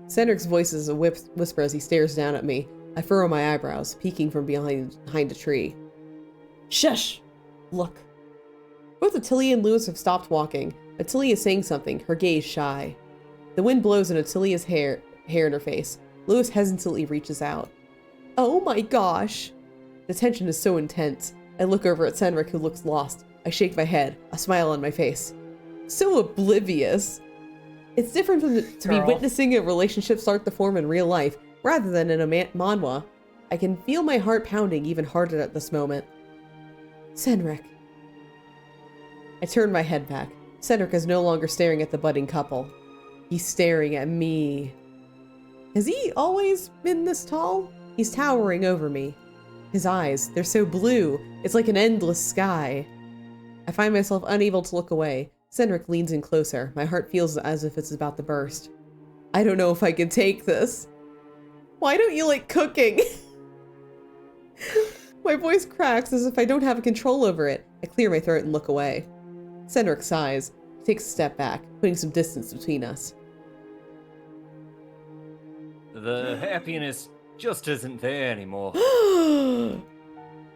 Cendric's voice is a whisper as he stares down at me. I furrow my eyebrows, peeking from behind a tree. Shush! Look. Both Attilia and Lewis have stopped walking. Attilia is saying something, her gaze shy. The wind blows in Attilia's hair in her face. Lewis hesitantly reaches out. Oh my gosh! The tension is so intense. I look over at Cendric, who looks lost. I shake my head, a smile on my face. So oblivious. It's different to be witnessing a relationship start to form in real life, rather than in a manhwa. I can feel my heart pounding even harder at this moment. Cendric. I turn my head back. Cendric is no longer staring at the budding couple. He's staring at me. Has he always been this tall? He's towering over me. His eyes, they're so blue. It's like an endless sky. I find myself unable to look away. Cedric leans in closer. My heart feels as if it's about to burst. I don't know if I can take this. Why don't you like cooking? My voice cracks as if I don't have control over it. I clear my throat and look away. Cedric sighs. He takes a step back, putting some distance between us.
The happiness just isn't there anymore.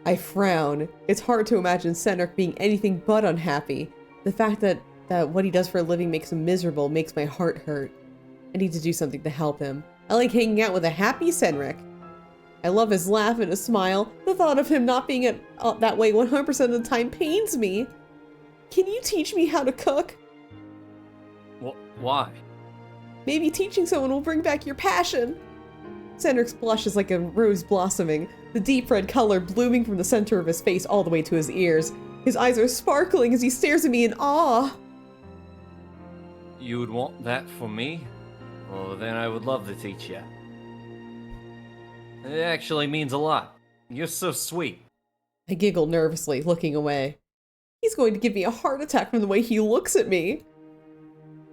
I frown. It's hard to imagine Cedric being anything but unhappy. The fact that what he does for a living makes him miserable makes my heart hurt. I need to do something to help him. I like hanging out with a happy Cedric. I love his laugh and his smile. The thought of him not being that way 100% of the time pains me. Can you teach me how to cook?
Why?
Maybe teaching someone will bring back your passion. Cedric's blush is like a rose blossoming, the deep red color blooming from the center of his face all the way to his ears. His eyes are sparkling as he stares at me in awe.
You would want that for me? Well, then I would love to teach you. It actually means a lot. You're so sweet.
I giggle nervously, looking away. He's going to give me a heart attack from the way he looks at me.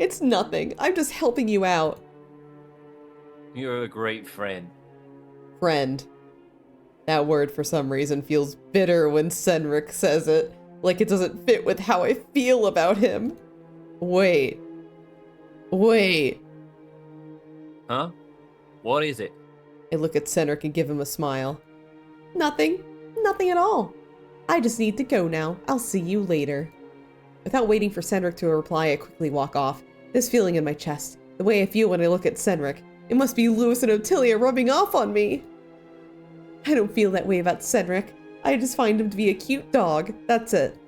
It's nothing. I'm just helping you out.
You're a great friend.
Friend. That word, for some reason, feels bitter when Cedric says it. Like it doesn't fit with how I feel about him. Wait.
Huh? What is it?
I look at Cedric and give him a smile. Nothing. Nothing at all. I just need to go now. I'll see you later. Without waiting for Cedric to reply, I quickly walk off. This feeling in my chest, the way I feel when I look at Cedric. It must be Lewis and Ottilia rubbing off on me. I don't feel that way about Cedric. I just find him to be a cute dog. That's it.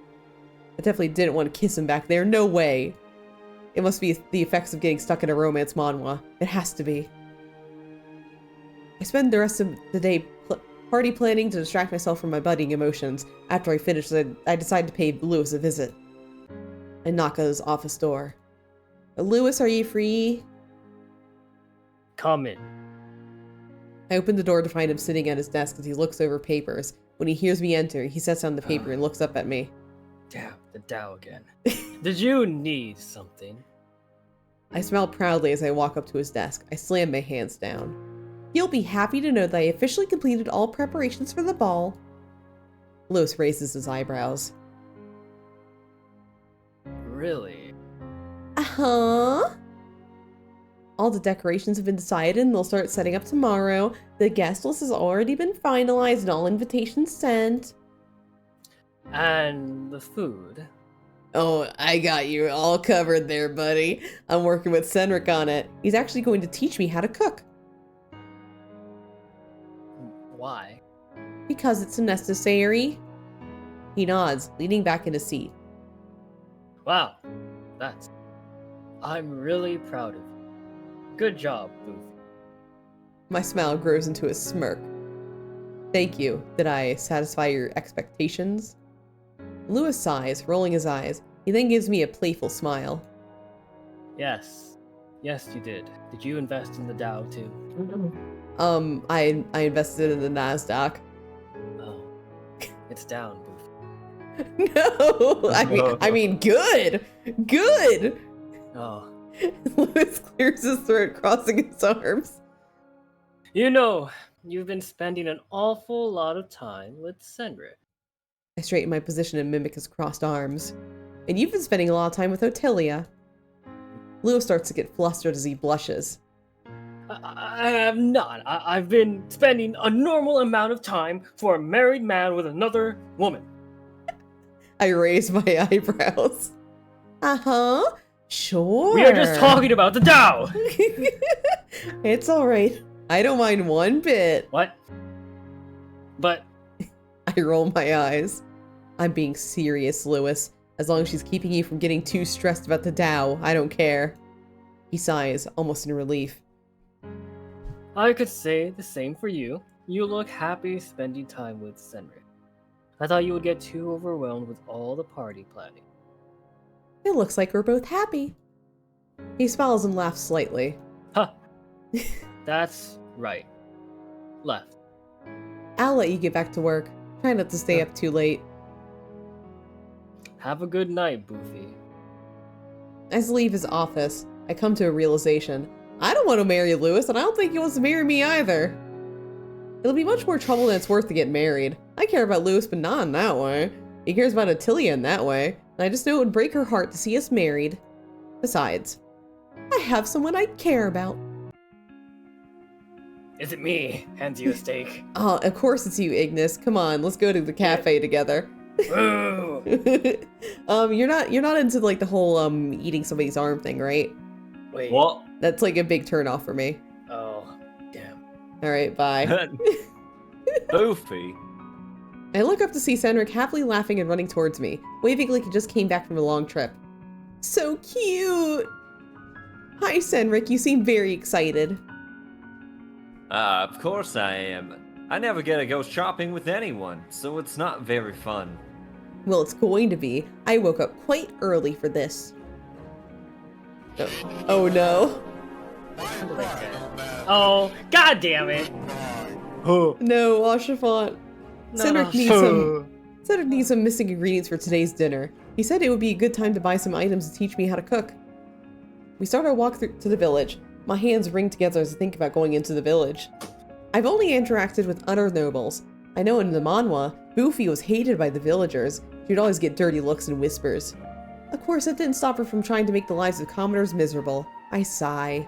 I definitely didn't want to kiss him back there. No way. It must be the effects of getting stuck in a romance manhwa. It has to be. I spend the rest of the day party planning to distract myself from my budding emotions. After I finish, I decide to pay Lewis a visit. I knock at his office door. Lewis, are you free?
Come in.
I open the door to find him sitting at his desk as he looks over papers. When he hears me enter, he sets down the paper and looks up at me.
Damn, the Dow again. Did you need something?
I smile proudly as I walk up to his desk. I slam my hands down. You'll be happy to know that I officially completed all preparations for the ball. Lewis raises his eyebrows.
Really?
Uh-huh. All the decorations have been decided and they'll start setting up tomorrow. The guest list has already been finalized and all invitations sent.
And the food?
Oh, I got you all covered there, buddy. I'm working with Cedric on it. He's actually going to teach me how to cook.
Why?
Because it's necessary. He nods, leaning back in his seat.
Wow, I'm really proud of you. Good job, Booth.
My smile grows into a smirk. Thank you. Did I satisfy your expectations? Lewis sighs, rolling his eyes. He then gives me a playful smile.
Yes, you did. Did you invest in the Dow too?
I invested in the NASDAQ.
Oh, it's down, Booth.
No, I mean, good.
Oh.
Lewis clears his throat, crossing his arms.
You know, you've been spending an awful lot of time with Cedric.
I straighten my position and mimic his crossed arms. And you've been spending a lot of time with Ottilia. Lewis starts to get flustered as he blushes.
I have not. I've been spending a normal amount of time for a married man with another woman.
I raise my eyebrows. Uh-huh. Sure.
We are just talking about the Dow.
It's all right. I don't mind one bit.
What? But
I roll my eyes. I'm being serious, Lewis. As long as she's keeping you from getting too stressed about the Dow, I don't care. He sighs, almost in relief.
I could say the same for you. You look happy spending time with Cedric. I thought you would get too overwhelmed with all the party planning.
It looks like we're both happy. He smiles and laughs slightly.
Huh. That's right. Left.
I'll let you get back to work. Try not to stay up too late.
Have a good night, Boofy.
As I leave his office, I come to a realization. I don't want to marry Lewis, and I don't think he wants to marry me either. It'll be much more trouble than it's worth to get married. I care about Lewis, but not in that way. He cares about Attilia in that way, and I just know it would break her heart to see us married. Besides, I have someone I care about.
Is it me? Hands you a steak.
Oh, of course it's you, Ignis. Come on, let's go to the cafe together.
Boo!
You're not into like the whole eating somebody's arm thing, right?
Wait.
What?
That's like a big turnoff for me.
Oh, damn.
All right, bye.
Boofy?
I look up to see Cedric happily laughing and running towards me, waving like he just came back from a long trip. So cute! Hi, Cedric, you seem very excited.
Of course I am. I never get to go shopping with anyone, so it's not very fun.
Well, it's going to be. I woke up quite early for this. Oh no.
Oh, god damn it!
No, Oshafont. Cedric needs some missing ingredients for today's dinner. He said it would be a good time to buy some items to teach me how to cook. We start our walk to the village. My hands ring together as I think about going into the village. I've only interacted with other nobles. I know in the manhwa, Boofy was hated by the villagers. She'd always get dirty looks and whispers. Of course, that didn't stop her from trying to make the lives of commoners miserable. I sigh.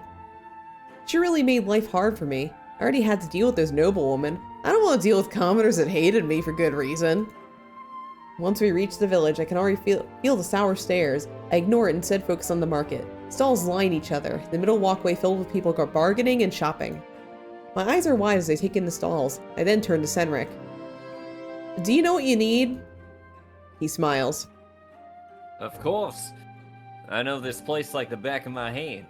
She really made life hard for me. I already had to deal with those noblewomen. I don't want to deal with commoners that hated me for good reason. Once we reach the village, I can already feel the sour stares. I ignore it and instead focus on the market. Stalls line each other, the middle walkway filled with people bargaining and shopping. My eyes are wide as I take in the stalls. I then turn to Cedric. Do you know what you need? He smiles.
Of course. I know this place like the back of my hand.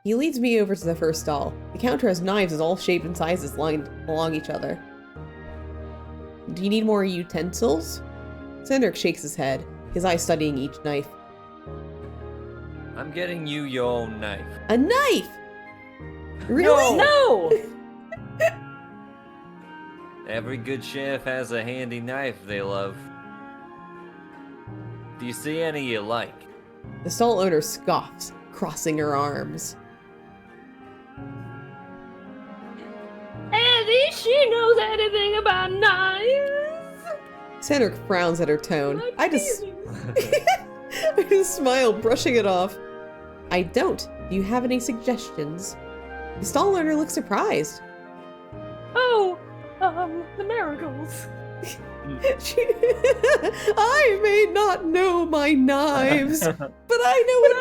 He leads me over to the first stall. The counter has knives of all shapes and sizes lined along each other. Do you need more utensils? Cedric shakes his head, his eyes studying each knife.
I'm getting you your own knife.
A knife! Really?
No!
Every good chef has a handy knife they love. Do you see any you like?
The stall owner scoffs, crossing her arms.
At least she knows anything about knives!
Cedric frowns at her tone.
My
I just
baby.
smile, brushing it off. I don't. Do you have any suggestions? The stall owner looks surprised.
Oh, the marigolds.
I may not know my knives, but I know a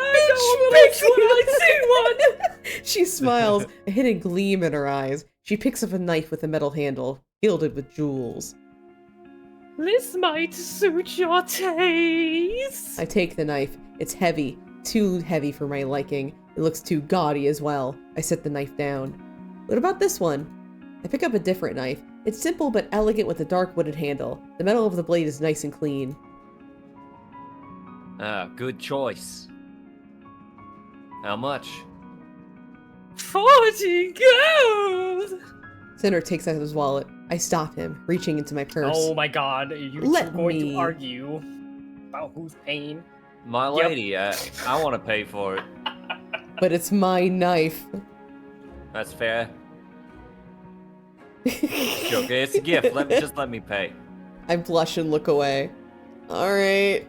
bitch
when I see one!
She smiles, a hidden gleam in her eyes. She picks up a knife with a metal handle, gilded with jewels.
This might suit your taste.
I take the knife. It's heavy, too heavy for my liking. It looks too gaudy as well. I set the knife down. What about this one? I pick up a different knife. It's simple but elegant with a dark wooded handle. The metal of the blade is nice and clean.
Good choice. How much?
40 gold!
Cedric takes out his wallet. I stop him, reaching into my purse.
Oh my god, are you
Let
two going
me.
to argue about who's paying?
My
Yep.
lady, I want to pay for it.
But it's my knife.
That's fair. Okay, it's a gift. Let me pay.
I blush and look away. Alright.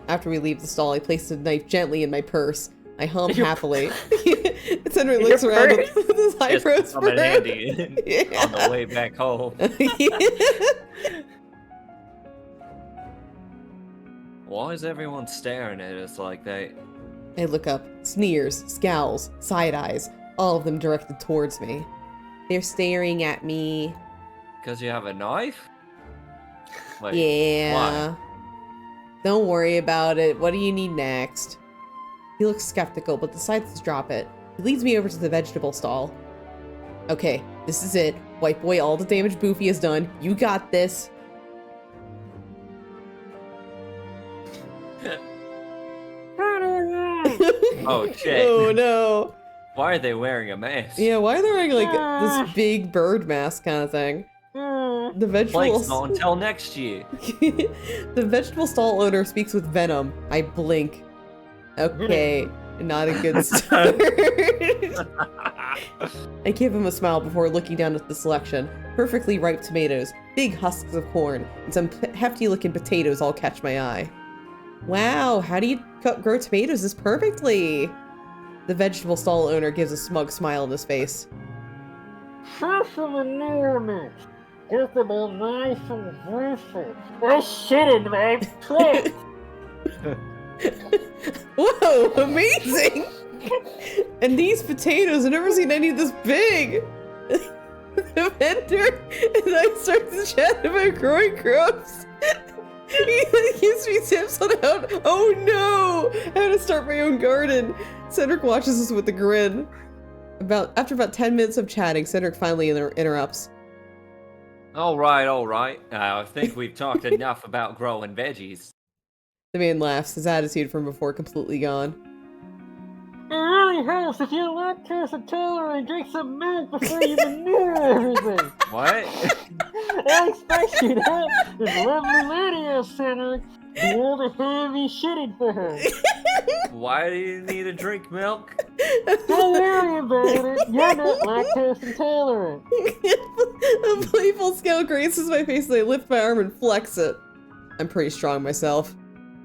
After we leave the stall, I place the knife gently in my purse. I hum
Your
happily. Cedric
Your
looks around
purse?
with his eyebrows
Just come in
furrowed.
handy
Yeah.
on the way back home. Why is everyone staring at us like that?
I look up. Sneers, scowls, side eyes, all of them directed towards me. They're staring at me.
Because you have a knife? Wait,
Yeah.
why?
Don't worry about it. What do you need next? He looks skeptical, but decides to drop it. He leads me over to the vegetable stall. Okay, this is it. Wipe away all the damage Boofy has done. You got this.
Oh shit.
Oh no.
Why are they wearing a mask?
Yeah, why are they wearing like this big bird mask kind of thing? The
Thanks,
vegetables.
not until next year.
The vegetable stall owner speaks with venom. I blink. Okay, not a good start. I give him a smile before looking down at the selection. Perfectly ripe tomatoes, big husks of corn, and some hefty-looking potatoes all catch my eye. Wow, how do you grow tomatoes this perfectly? The vegetable stall owner gives a smug smile on his face.
Just enormous. Just about nice and juicy. I shitted my plate.
Whoa, amazing! And these potatoes, I've never seen any of this big! The vendor and I start to chat about growing crops. He gives me tips on oh no, how to start my own garden. Cedric watches us with a grin. After about 10 minutes of chatting, Cedric finally interrupts.
All right. I think we've talked enough about growing veggies.
The man laughs, his attitude from before completely gone.
It really helps if you're lactose intolerant, drink some milk before you manure everything.
What?
I expect you to have this lovely lady else center be able to heavy shitting for her.
Why do you need to drink milk?
Don't worry about it. You're not lactose intolerant.
A playful scale graces my face and I lift my arm and flex it. I'm pretty strong myself.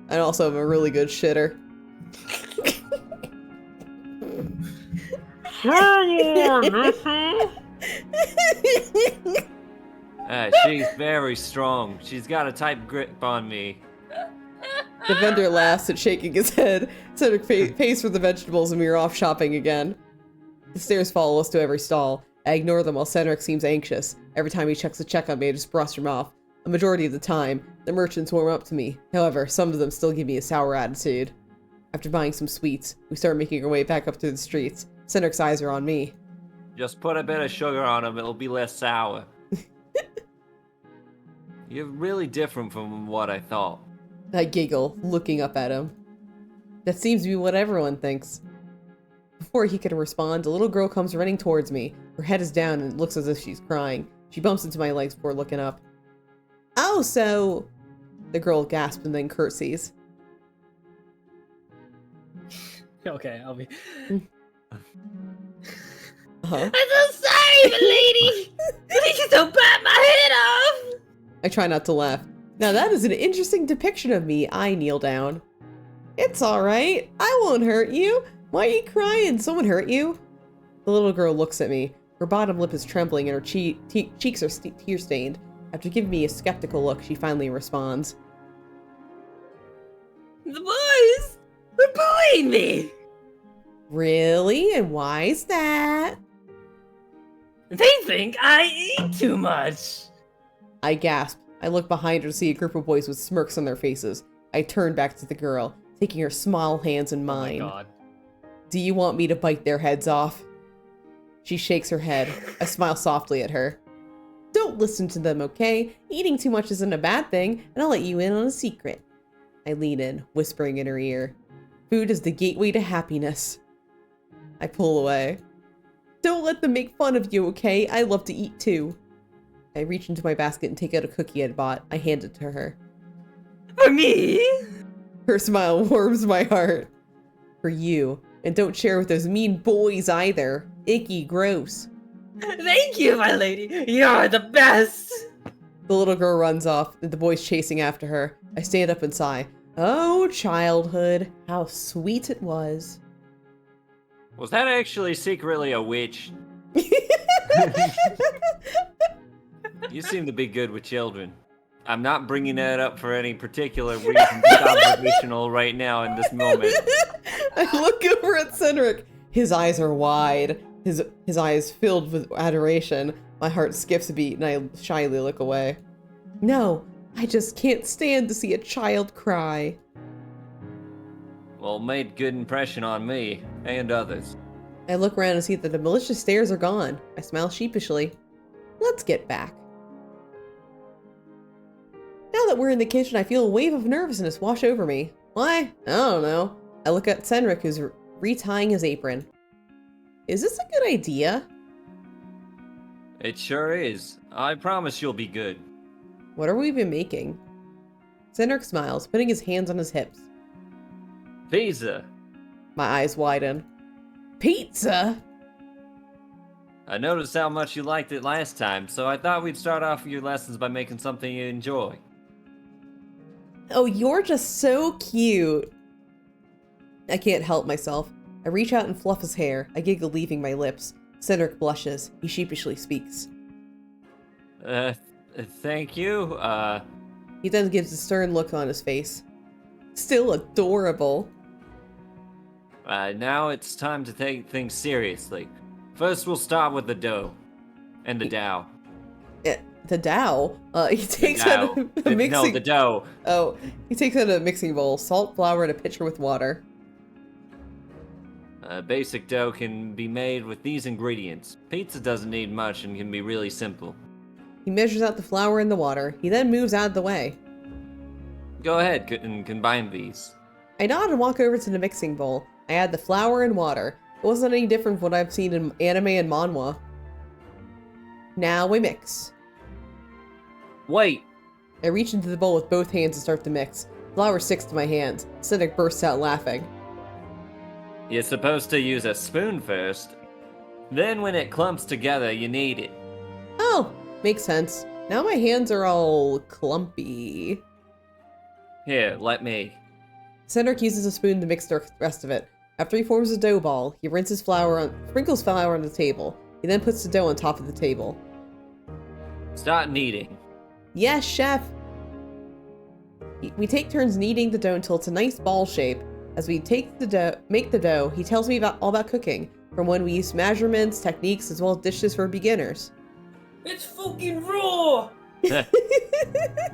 I also am a really good shitter.
Sure you are, Missy.
She's very strong. She's got a tight grip on me.
The vendor laughs at shaking his head. Cedric pays for the vegetables and we are off shopping again. The stairs follow us to every stall. I ignore them while Cedric seems anxious. Every time he checks a check on me, I just brush him off. A majority of the time, the merchants warm up to me. However, some of them still give me a sour attitude. After buying some sweets, we start making our way back up through the streets. Cedric's eyes are on me.
Just put a bit of sugar on them, it'll be less sour. You're really different from what I thought.
I giggle, looking up at him. That seems to be what everyone thinks. Before he can respond, a little girl comes running towards me. Her head is down and it looks as if she's crying. She bumps into my legs before looking up. Oh, so... The girl gasps and then curtsies.
Okay, I'll be...
Uh-huh.
I'm so sorry, milady! Please just don't bat my head off!
I try not to laugh. Now that is an interesting depiction of me. I kneel down. It's alright. I won't hurt you. Why are you crying? Someone hurt you? The little girl looks at me. Her bottom lip is trembling and her cheeks are tear-stained. After giving me a skeptical look, she finally responds.
The boys were bullying me!
Really? And why is that?
They think I eat too much!
I gasp. I look behind her to see a group of boys with smirks on their faces. I turn back to the girl, taking her small hands in mine.
Oh my god.
Do you want me to bite their heads off? She shakes her head. I smile softly at her. Don't listen to them, okay? Eating too much isn't a bad thing, and I'll let you in on a secret. I lean in, whispering in her ear. Food is the gateway to happiness. I pull away. Don't let them make fun of you, okay? I love to eat too. I reach into my basket and take out a cookie I'd bought. I hand it to her.
For me?
Her smile warms my heart. For you. And don't share with those mean boys either. Icky, gross.
Thank you, my lady. You're the best.
The little girl runs off, and the boy's chasing after her. I stand up and sigh. Oh, childhood. How sweet it was.
Was that actually secretly a witch? You seem to be good with children. I'm not bringing that up for any particular reason. It's observational right now in this moment.
I look over at Cedric. His eyes are wide. His eyes filled with adoration. My heart skips a beat and I shyly look away. No, I just can't stand to see a child cry.
Well, made good impression on me and others.
I look around and see that the malicious stares are gone. I smile sheepishly. Let's get back. Now that we're in the kitchen, I feel a wave of nervousness wash over me. Why? I don't know. I look at Cedric, who's retying his apron. Is this a good idea?
It sure is. I promise you'll be good.
What are we even making? Cindric smiles, putting his hands on his hips.
Pizza.
My eyes widen. Pizza?
I noticed how much you liked it last time, so I thought we'd start off your lessons by making something you enjoy.
Oh, you're just so cute. I can't help myself. I reach out and fluff his hair. I giggle, leaving my lips. Cindric blushes. He sheepishly speaks.
Thank you.
He then gives a stern look on his face. Still adorable.
Now it's time to take things seriously. First, we'll start with the dough. And the dough.
The dough? He takes
The
out
dough.
a mixing...
No, the dough.
Oh, he takes out a mixing bowl, salt, flour, and a pitcher with water.
Basic dough can be made with these ingredients. Pizza doesn't need much and can be really simple.
He measures out the flour and the water. He then moves out of the way.
Go ahead and combine these.
I nod and walk over to the mixing bowl. I add the flour and water. It wasn't any different from what I've seen in anime and manhwa. Now we mix.
Wait!
I reach into the bowl with both hands and start to mix. Flour sticks to my hands. Cindric bursts out laughing.
You're supposed to use a spoon first. Then when it clumps together, you knead it.
Oh, makes sense. Now my hands are all clumpy.
Here, let me.
Cindric uses a spoon to mix the rest of it. After he forms a dough ball, he sprinkles flour on the table. He then puts the dough on top of the table.
Start kneading.
Yes, chef! We take turns kneading the dough until it's a nice ball shape. As we make the dough, he tells me all about cooking, from when we use measurements, techniques, as well as dishes for beginners.
It's fucking raw!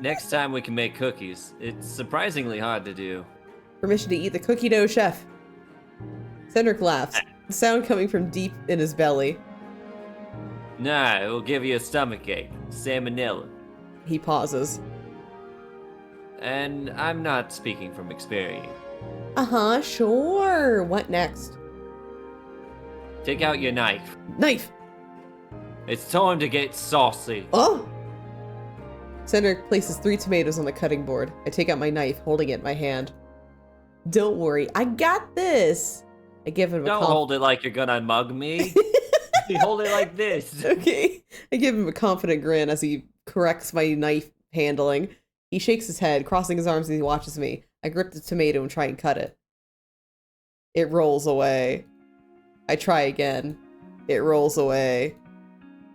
Next time we can make cookies. It's surprisingly hard to do.
Permission to eat the cookie dough, chef. Cindric laughs, the sound coming from deep in his belly.
Nah, it will give you a stomachache. Salmonella.
He pauses.
And I'm not speaking from experience.
Uh-huh, sure. What next?
Take out your knife.
Knife!
It's time to get saucy.
Oh! Cindric places 3 tomatoes on the cutting board. I take out my knife, holding it in my hand. Don't worry, I got this! I give him a
Don't hold it like you're gonna mug me. You hold it like this.
Okay. I give him a confident grin as he corrects my knife handling. He shakes his head, crossing his arms as he watches me. I grip the tomato and try and cut it. It rolls away. I try again. It rolls away.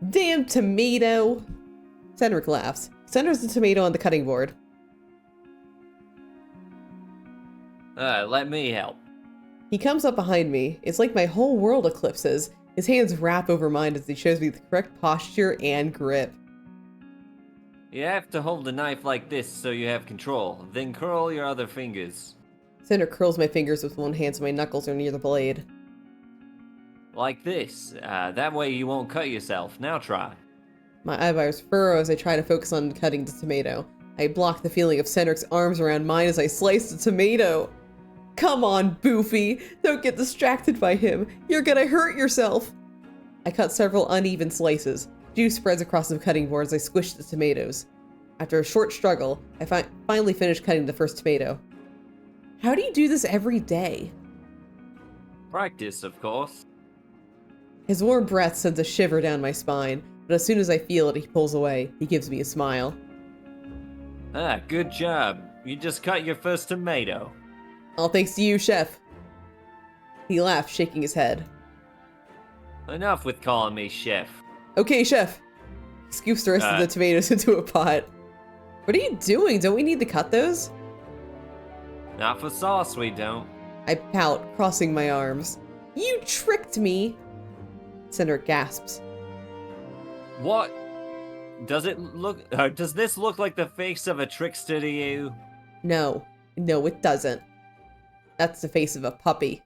Damn tomato! Cindric laughs. Centers the tomato on the cutting board.
Let me help.
He comes up behind me. It's like my whole world eclipses. His hands wrap over mine as he shows me the correct posture and grip.
You have to hold the knife like this so you have control. Then curl your other fingers.
Cindric curls my fingers with one hand so my knuckles are near the blade.
Like this. That way you won't cut yourself. Now try.
My eyebrows furrow as I try to focus on cutting the tomato. I block the feeling of Cindric's arms around mine as I slice the tomato. Come on, Boofy! Don't get distracted by him. You're gonna hurt yourself! I cut several uneven slices. Juice spreads across the cutting board as I squish the tomatoes. After a short struggle, I finally finish cutting the first tomato. How do you do this every day?
Practice, of course.
His warm breath sends a shiver down my spine, but as soon as I feel it, he pulls away. He gives me a smile.
Good job. You just cut your first tomato.
All thanks to you, chef. He laughs, shaking his head.
Enough with calling me chef.
Okay, chef. He scoops the rest of the tomatoes into a pot. What are you doing? Don't we need to cut those?
Not for sauce, we don't.
I pout, crossing my arms. You tricked me! Cindric gasps.
What? Does this look like the face of a trickster to you?
No. No, it doesn't. That's the face of a puppy.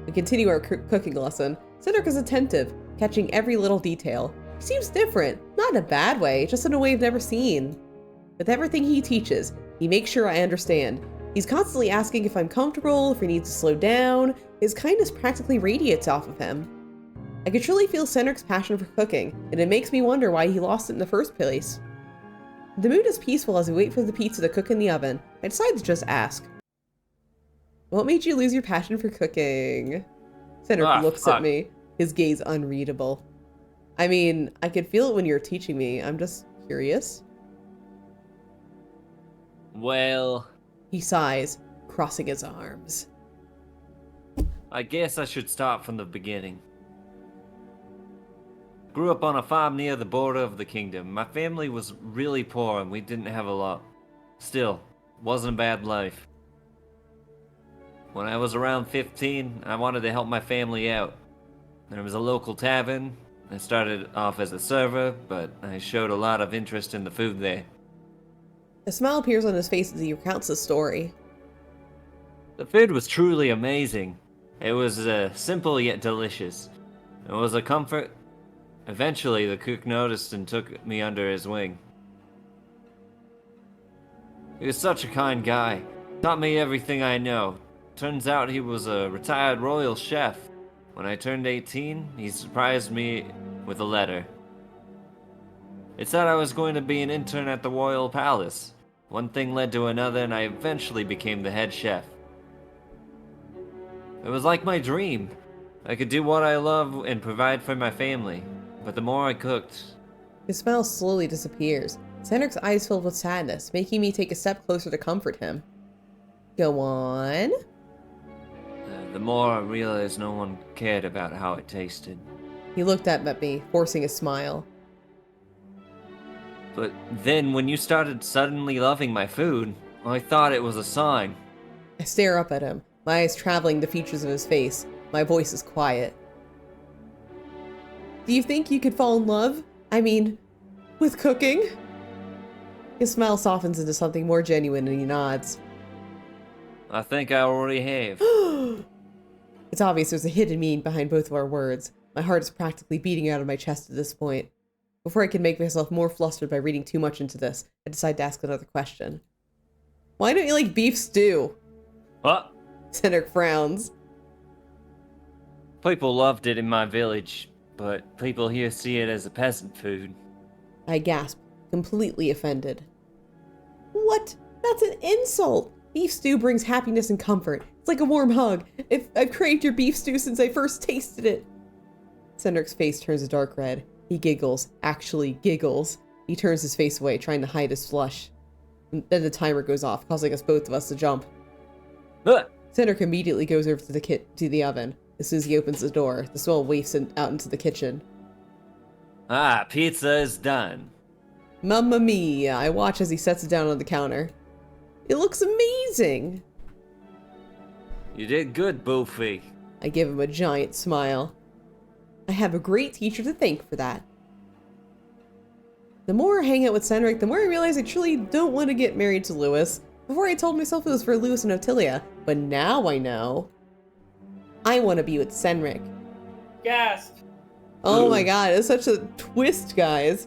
We continue our cooking lesson. Cindric is attentive, catching every little detail. He seems different, not in a bad way, just in a way I've never seen. With everything he teaches, he makes sure I understand. He's constantly asking if I'm comfortable, if he needs to slow down. His kindness practically radiates off of him. I could truly feel Cendric's passion for cooking, and it makes me wonder why he lost it in the first place. The mood is peaceful as we wait for the pizza to cook in the oven. I decide to just ask. What made you lose your passion for cooking? Cendric looks at me, his gaze unreadable. I mean, I could feel it when you were teaching me. I'm just curious.
Well,
He sighs, crossing his arms.
I guess I should start from the beginning. Grew up on a farm near the border of the kingdom. My family was really poor and we didn't have a lot. Still, wasn't a bad life. When I was around 15, I wanted to help my family out. There was a local tavern. I started off as a server, but I showed a lot of interest in the food there.
A smile appears on his face as he recounts the story.
The food was truly amazing. It was simple yet delicious. It was a comfort. Eventually, the cook noticed and took me under his wing. He was such a kind guy. Taught me everything I know. Turns out he was a retired royal chef. When I turned 18, he surprised me with a letter. It said I was going to be an intern at the royal palace. One thing led to another, and I eventually became the head chef. It was like my dream. I could do what I love and provide for my family. But the more I cooked...
His smile slowly disappears. Cendric's eyes filled with sadness, making me take a step closer to comfort him. Go on.
the more I realized no one cared about how it tasted.
He looked up at me, forcing a smile.
But then when you started suddenly loving my food, I thought it was a sign.
I stare up at him, my eyes traveling the features of his face. My voice is quiet. Do you think you could fall in love? I mean, with cooking? His smile softens into something more genuine and he nods.
I think I already have.
It's obvious there's a hidden meaning behind both of our words. My heart is practically beating out of my chest at this point. Before I can make myself more flustered by reading too much into this, I decide to ask another question. Why don't you like beef stew?
What?
Cendric frowns.
People loved it in my village, but people here see it as a peasant food.
I gasp, completely offended. What? That's an insult! Beef stew brings happiness and comfort. It's like a warm hug. I've craved your beef stew since I first tasted it. Cendric's face turns a dark red. He giggles, actually giggles. He turns his face away, trying to hide his flush. And then the timer goes off, causing both of us to jump. Cendric immediately goes over to the oven. As soon as he opens the door, the smell wafts out into the kitchen.
Ah, pizza is done.
Mamma mia! I watch as he sets it down on the counter. It looks amazing!
You did good, Boofy.
I give him a giant smile. I have a great teacher to thank for that. The more I hang out with Cendric, the more I realize I truly don't want to get married to Lewis. Before I told myself it was for Lewis and Otilia, but now I know. I want to be with Cendric.
Gasp!
Oh my god, it's such a twist, guys.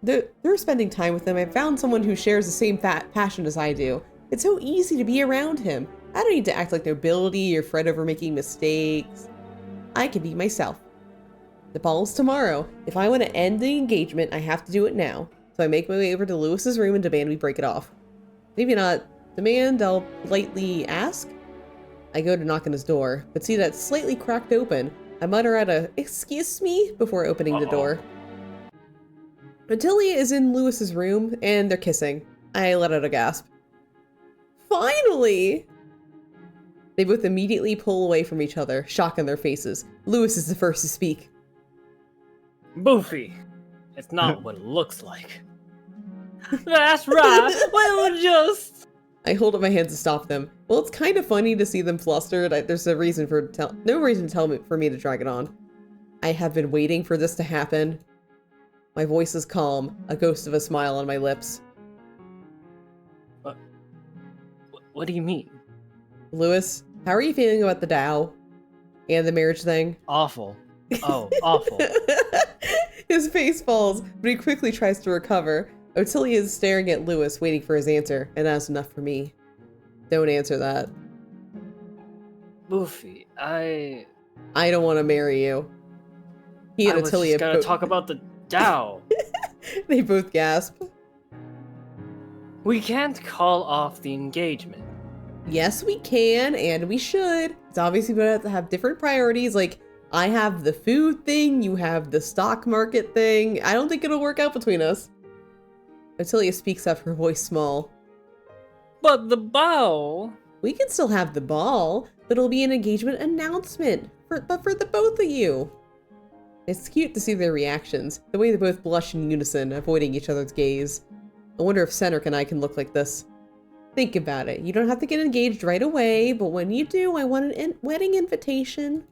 They're spending time with him. I found someone who shares the same passion as I do. It's so easy to be around him. I don't need to act like nobility or fret over making mistakes. I can be myself. The ball's tomorrow. If I want to end the engagement, I have to do it now. So I make my way over to Lewis's room and demand we break it off. Maybe not demand, I'll politely ask. I go to knock on his door, but see that it's slightly cracked open. I mutter out a "excuse me" before opening the door. Otilia is in Lewis's room, and they're kissing. I let out a gasp. Finally! They both immediately pull away from each other, shock on their faces. Lewis is the first to speak.
Boofy. It's not what it looks like. That's right. Why would just...
I hold up my hands to stop them. Well, it's kind of funny to see them flustered. There's no reason for me to drag it on. I have been waiting for this to happen. My voice is calm, a ghost of a smile on my lips.
What do you mean?
Lewis, how are you feeling about the Tao and the marriage thing?
Awful. Oh, awful.
His face falls, but he quickly tries to recover. Otilia is staring at Lewis, waiting for his answer, and that's enough for me. Don't answer that.
Boofy, I
don't want to marry you. He and
I was
Attilia
just gonna talk about the Tao.
They both gasp.
We can't call off the engagement.
Yes, we can, and we should. It's obviously going to have different priorities. Like, I have the food thing, you have the stock market thing. I don't think it'll work out between us. Attilia speaks up, her voice small.
But the bow.
We can still have the ball, but it'll be an engagement announcement, but for the both of you. It's cute to see their reactions, the way they both blush in unison, avoiding each other's gaze. I wonder if Cedric and I can look like this. Think about it. You don't have to get engaged right away, but when you do, I want an wedding invitation.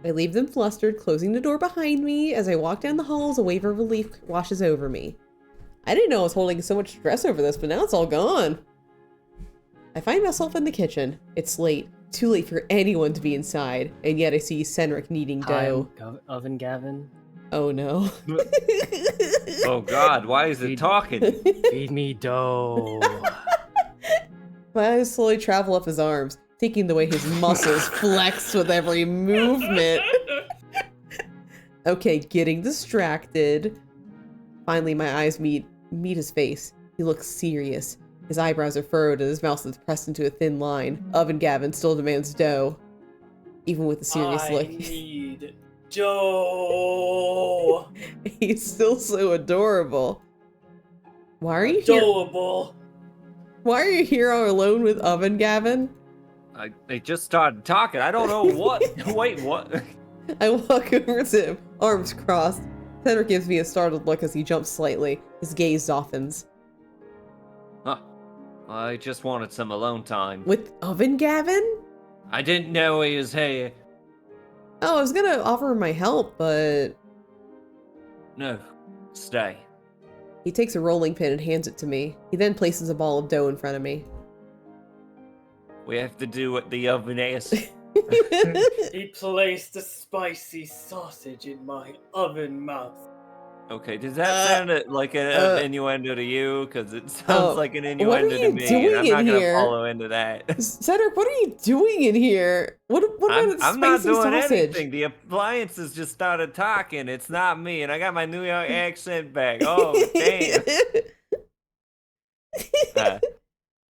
I leave them flustered, closing the door behind me. As I walk down the halls, a wave of relief washes over me. I didn't know I was holding so much stress over this, but now it's all gone. I find myself in the kitchen. It's late. Too late for anyone to be inside, and yet I see Cedric kneading dough.
Oven Gavin.
Oh no.
Oh God, why is it talking?
Feed me dough.
My eyes slowly travel up his arms, taking the way his muscles flex with every movement. Okay, getting distracted. Finally, my eyes meet his face. He looks serious. His eyebrows are furrowed and his mouth is pressed into a thin line. Oven Gavin still demands dough, even with a serious look.
I need dough.
He's still so adorable. Why are you here?
Adorable.
Why are you here all alone with Oven Gavin?
They just started talking. I don't know what. Wait, what?
I walk over to him, arms crossed. Cedric gives me a startled look as he jumps slightly. His gaze softens.
Huh. I just wanted some alone time.
With Oven Gavin?
I didn't know he was here.
Oh, I was gonna offer him my help, but...
No, stay.
He takes a rolling pin and hands it to me. He then places a ball of dough in front of me.
We have to do what the oven is.
He placed a spicy sausage in my oven mouth.
Okay, does that sound like an innuendo to you? Because it sounds like an
what are
innuendo to
you
me,
doing
and I'm not
in
gonna
here?
follow into that.
Cedric, what are you doing in here? What about
I'm
spicy
not doing
sausage?
anything. The appliances just started talking. It's not me, and I got my New York accent back. Oh, damn.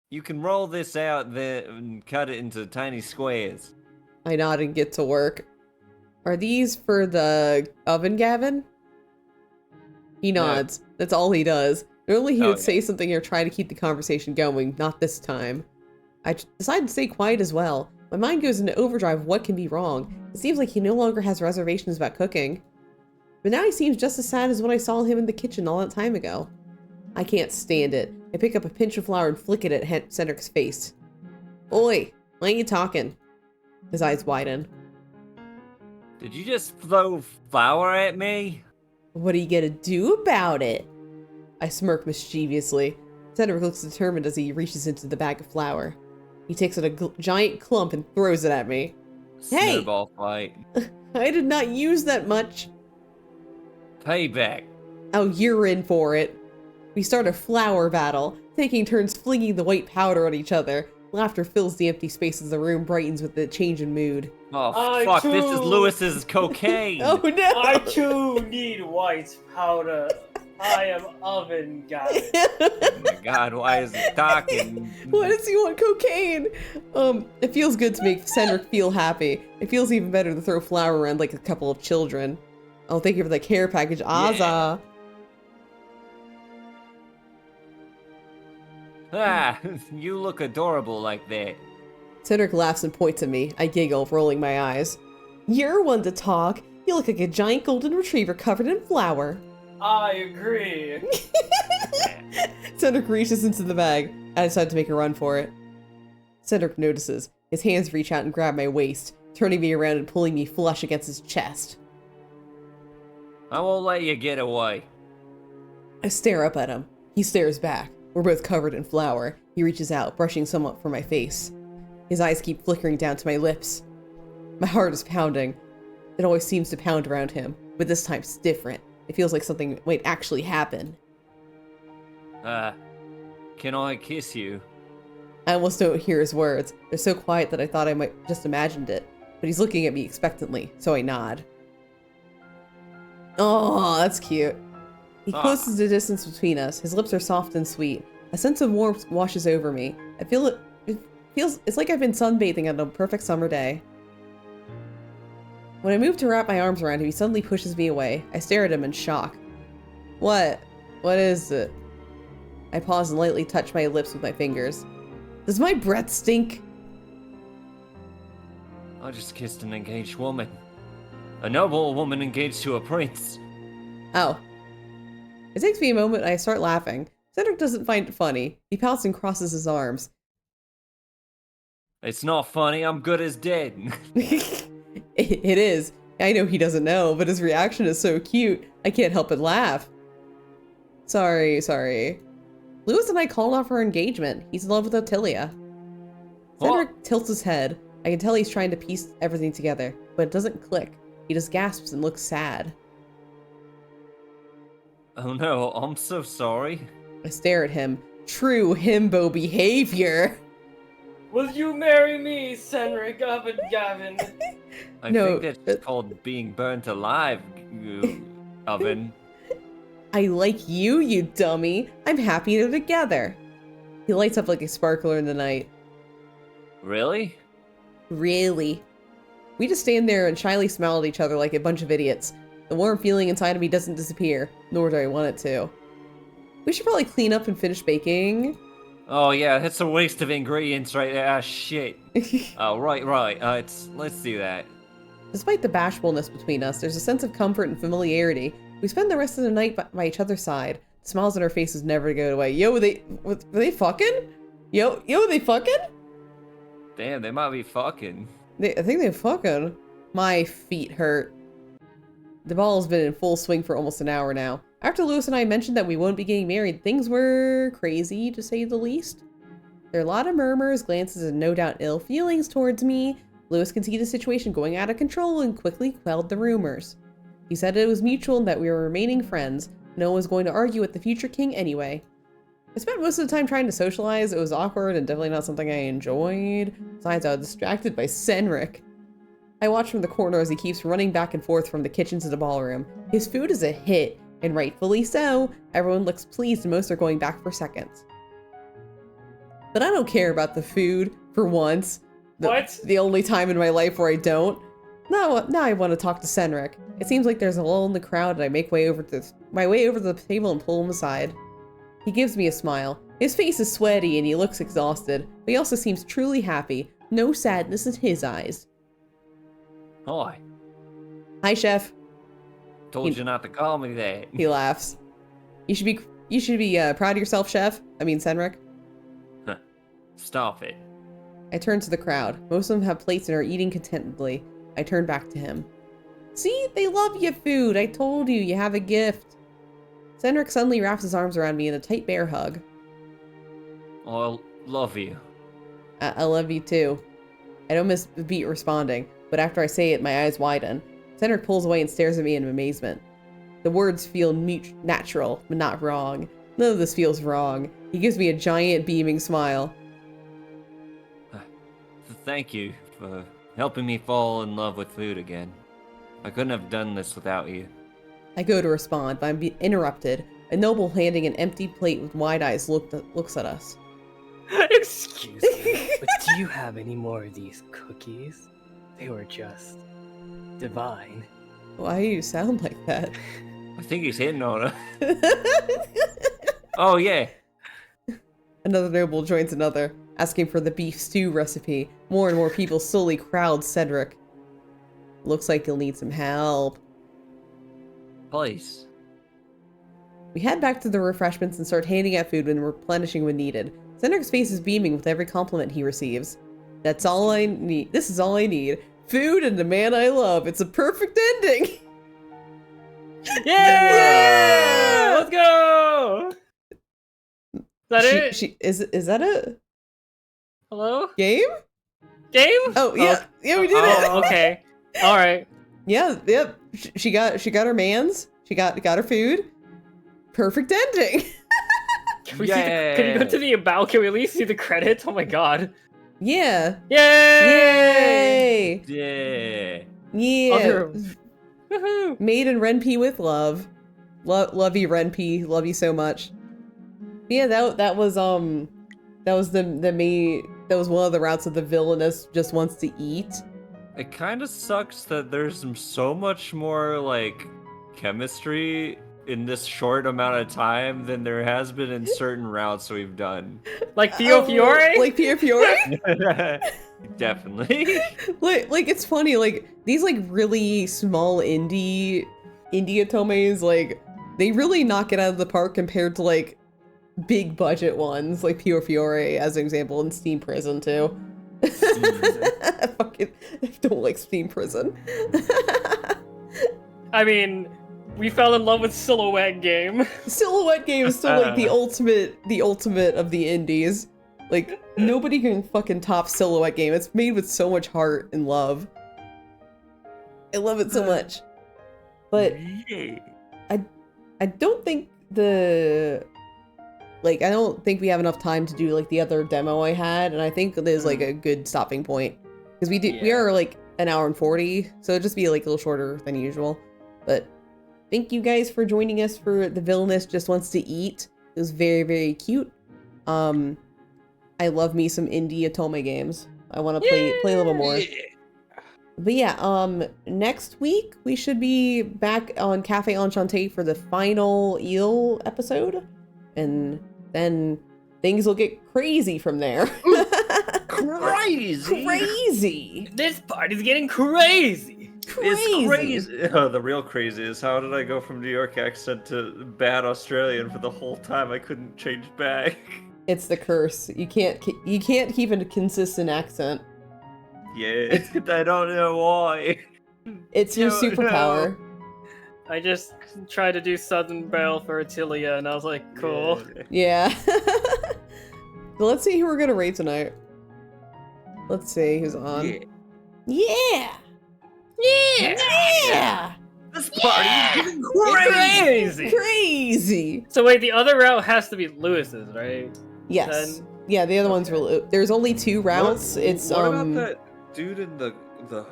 You can roll this out then and cut it into tiny squares.
I nod and get to work. Are these for the Oven Gavin? He nods. No. That's all he does. Normally he would say something or try to keep the conversation going. Not this time. I decide to stay quiet as well. My mind goes into overdrive. What can be wrong? It seems like he no longer has reservations about cooking. But now he seems just as sad as when I saw him in the kitchen all that time ago. I can't stand it. I pick up a pinch of flour and flick it at Cedric's face. Oi, why ain't you talking? His eyes widen.
Did you just throw flour at me?
What are you gonna do about it? I smirk mischievously. Cedric looks determined as he reaches into the bag of flour. He takes out a giant clump and throws it at me. Hey!
Snowball fight.
I did not use that much.
Payback.
Oh, you're in for it. We start a flour battle, taking turns flinging the white powder at each other. Laughter fills the empty spaces. The room brightens with the change in mood.
Oh, fuck, this is Lewis's cocaine.
Oh, no!
I too need white powder. I am Oven Gavin.
Oh my God, why is he talking?
Why does he want cocaine? It feels good to make Cedric feel happy. It feels even better to throw flour around like a couple of children. Oh, thank you for the care package, Azza.
Yeah. Ah, you look adorable like that.
Cedric laughs and points at me. I giggle, rolling my eyes. You're one to talk. You look like a giant golden retriever covered in flour.
I agree.
Cedric reaches into the bag. I decide to make a run for it. Cedric notices. His hands reach out and grab my waist, turning me around and pulling me flush against his chest.
I won't let you get away.
I stare up at him. He stares back. We're both covered in flour. He reaches out, brushing somewhat from my face. His eyes keep flickering down to my lips. My heart is pounding. It always seems to pound around him, but this time it's different. It feels like something might actually happen.
Can I kiss you?
I almost don't hear his words. They're so quiet that I thought I might just imagined it. But he's looking at me expectantly, so I nod. Oh, that's cute. He
Ah.
closes the distance between us. His lips are soft and sweet. A sense of warmth washes over me. It's like I've been sunbathing on a perfect summer day. When I move to wrap my arms around him, he suddenly pushes me away. I stare at him in shock. What? What is it? I pause and lightly touch my lips with my fingers. Does my breath stink?
I just kissed an engaged woman. A noble woman engaged to a prince.
Oh. It takes me a moment and I start laughing. Cedric doesn't find it funny. He pouts and crosses his arms.
It's not funny, I'm good as dead.
It is. I know he doesn't know, but his reaction is so cute, I can't help but laugh. Sorry. Lewis and I called off our engagement. He's in love with Ottilia. Cedric tilts his head. I can tell he's trying to piece everything together, but it doesn't click. He just gasps and looks sad.
Oh no, I'm so sorry.
I stare at him. True himbo behavior.
Will you marry me, Senric Oven Gavin?
I
No,
think that's called being burnt alive, you oven.
I like you, you dummy. I'm happy they're together. He lights up like a sparkler in the night.
Really?
Really? We just stand there and shyly smile at each other like a bunch of idiots. The warm feeling inside of me doesn't disappear, nor do I want it to. We should probably clean up and finish baking.
Oh yeah, that's a waste of ingredients right there. Ah, shit. Oh, right. Let's do that.
Despite the bashfulness between us, there's a sense of comfort and familiarity. We spend the rest of the night by each other's side. The smiles on our faces never go away. Yo, were they fucking? Yo, they fucking?
Damn, they might be fucking.
I think they fucking. My feet hurt. The ball has been in full swing for almost an hour now. After Lewis and I mentioned that we won't be getting married, things were crazy, to say the least. There are a lot of murmurs, glances, and no doubt ill feelings towards me. Lewis could see the situation going out of control and quickly quelled the rumors. He said it was mutual and that we were remaining friends. No one was going to argue with the future king anyway. I spent most of the time trying to socialize. It was awkward and definitely not something I enjoyed. Besides, I was distracted by Senric. I watch from the corner as he keeps running back and forth from the kitchen to the ballroom. His food is a hit, and rightfully so. Everyone looks pleased and most are going back for seconds. But I don't care about the food, for once.
What?
The only time in my life where I don't. Now I want to talk to Senric. It seems like there's a lull in the crowd and I make my way over to the table and pull him aside. He gives me a smile. His face is sweaty and he looks exhausted, but he also seems truly happy. No sadness in his eyes.
Hi.
Hi, Chef.
Told you not to call me that.
He laughs. You should be proud of yourself, Chef. I mean, Senric.
Stop it.
I turn to the crowd. Most of them have plates and are eating contentedly. I turn back to him. See, they love your food. I told you, you have a gift. Senric suddenly wraps his arms around me in a tight bear hug.
I love you.
I love you too. I don't miss the beat responding, but after I say it, my eyes widen. Senric pulls away and stares at me in amazement. The words feel natural, but not wrong. None of this feels wrong. He gives me a giant beaming smile.
Thank you for helping me fall in love with food again. I couldn't have done this without you.
I go to respond, but I'm interrupted. A noble handing an empty plate with wide eyes looks at us.
Excuse me, but do you have any more of these cookies? They were just divine.
Why do you sound like that?
I think he's hitting on her. Oh, yeah.
Another noble joins another, asking for the beef stew recipe. More and more people slowly crowd Cedric. Looks like he'll need some help.
Please.
We head back to the refreshments and start handing out food and replenishing when needed. Cedric's face is beaming with every compliment he receives. That's all I need. This is all I need. Food and the man I love. It's a perfect ending.
Yeah! Let's go! Is that it?
Is that it?
Hello?
Game?
Game?
Oh yeah, yeah, we did it.
Oh, okay. All right.
Yeah, yep. She got her mans. She got her food. Perfect ending.
Can we see can you go to the about? Can we at least see the credits? Oh my god.
Yeah.
Yay!
Yay!
Yeah.
Yeah.
Other- Woohoo!
Made in Renpy with love. Love you, Renpy. Love you so much. Yeah, that was one of the routes that the villainess just wants to eat.
It kind of sucks that there's so much more like chemistry in this short amount of time than there has been in certain routes we've done.
Like Pio Fiore?
Like Pio Fiore?
Definitely.
like it's funny, like these like really small indie otomes, like they really knock it out of the park compared to like big budget ones like Pio Fiore as an example, and Steam Prison too. I fucking don't like Steam Prison.
I mean, we fell in love with Silhouette Game.
Silhouette Game is still like the ultimate of the indies. Like nobody can fucking top Silhouette Game. It's made with so much heart and love. I love it so much. But I don't think I don't think we have enough time to do like the other demo I had, and I think there's like a good stopping point because we are like an hour and 40, so it'll just be like a little shorter than usual. But thank you guys for joining us for the Villainess Just Wants to Eat. It was very, very cute. I love me some indie Otome games. I want to play a little more. But yeah, next week we should be back on Cafe Enchanté for the final eel episode, and then things will get crazy from there. Crazy!
This party's getting crazy!
It's crazy. Oh, the real crazy is how did I go from New York accent to bad Australian for the whole time? I couldn't change back.
It's the curse. You can't keep a consistent accent.
Yeah, I don't know why.
It's your superpower.
I just tried to do Southern Belle for Attilia, and I was like, cool.
Yeah. So let's see who we're gonna rate tonight. Let's see who's on. Yeah!
This party is getting
Crazy!
Crazy!
So wait, the other route has to be Lewis's, right?
Yes.
Then-
Yeah, the other one's real. There's only 2 routes. It's
what about that dude in the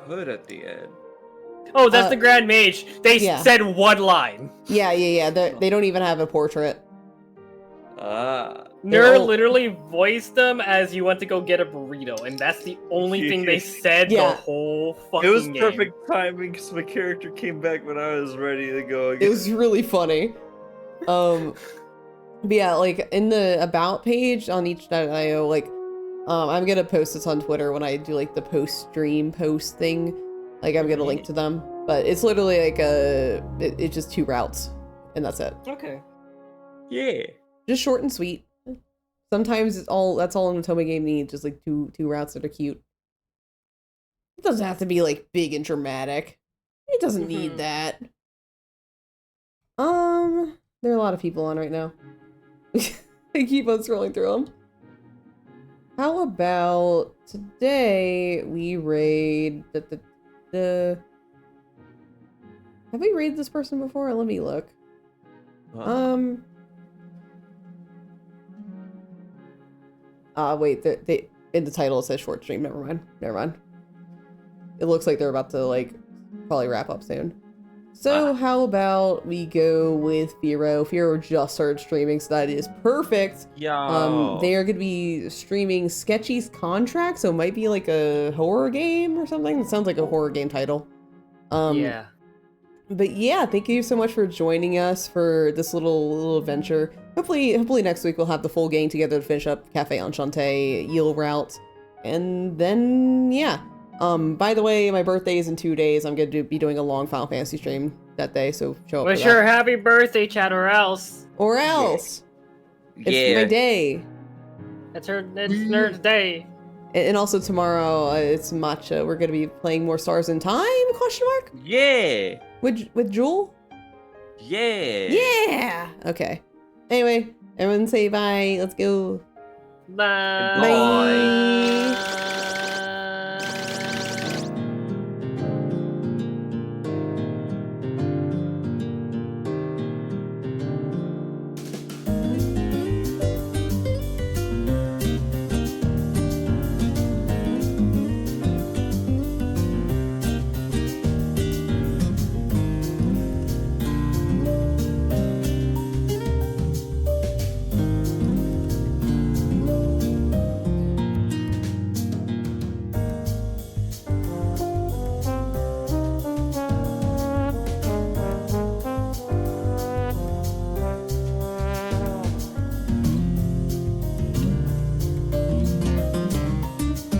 hood at the end?
Oh, that's the Grand Mage. They
yeah.
said one line.
Yeah. They don't even have a portrait.
Ner literally voiced them as you went to go get a burrito, and that's the only thing they said the whole fucking
It was
game.
perfect timing because my character came back when I was ready to go again.
It was really funny. But yeah, like in the about page on each.io, like I'm gonna post this on Twitter when I do like the post-stream post thing. Like I'm gonna link to them, but it's literally like it's just 2 routes, and that's it.
Okay.
Yeah.
Just short and sweet. Sometimes that's all an Otome game needs, just like two routes that are cute. It doesn't have to be like big and dramatic. It doesn't need that. There are a lot of people on right now. I keep on scrolling through them. How about today we raid the have we raided this person before? Let me look. Wait, they in the title it says short stream. Never mind. It looks like they're about to like probably wrap up soon. So how about we go with Firo? Firo just started streaming, so that is perfect.
Yeah.
They are going to be streaming Sketchy's Contract, so it might be like a horror game or something. It sounds like a horror game title.
Yeah.
But yeah, thank you so much for joining us for this little adventure. Hopefully next week we'll have the full gang together to finish up Cafe Enchanté Eel route. And then, yeah. By the way, my birthday is in 2 days. I'm going to be doing a long Final Fantasy stream that day, so show up
Wish
for that.
her happy birthday, chat, or else.
Or else. It's my day.
It's Nerd's day.
And also tomorrow, it's Matcha. We're going to be playing more Stars in Time? Question mark?
Yeah.
With Jewel?
Yeah.
Yeah. Okay. Anyway, everyone say bye. Let's go.
Bye.
Bye.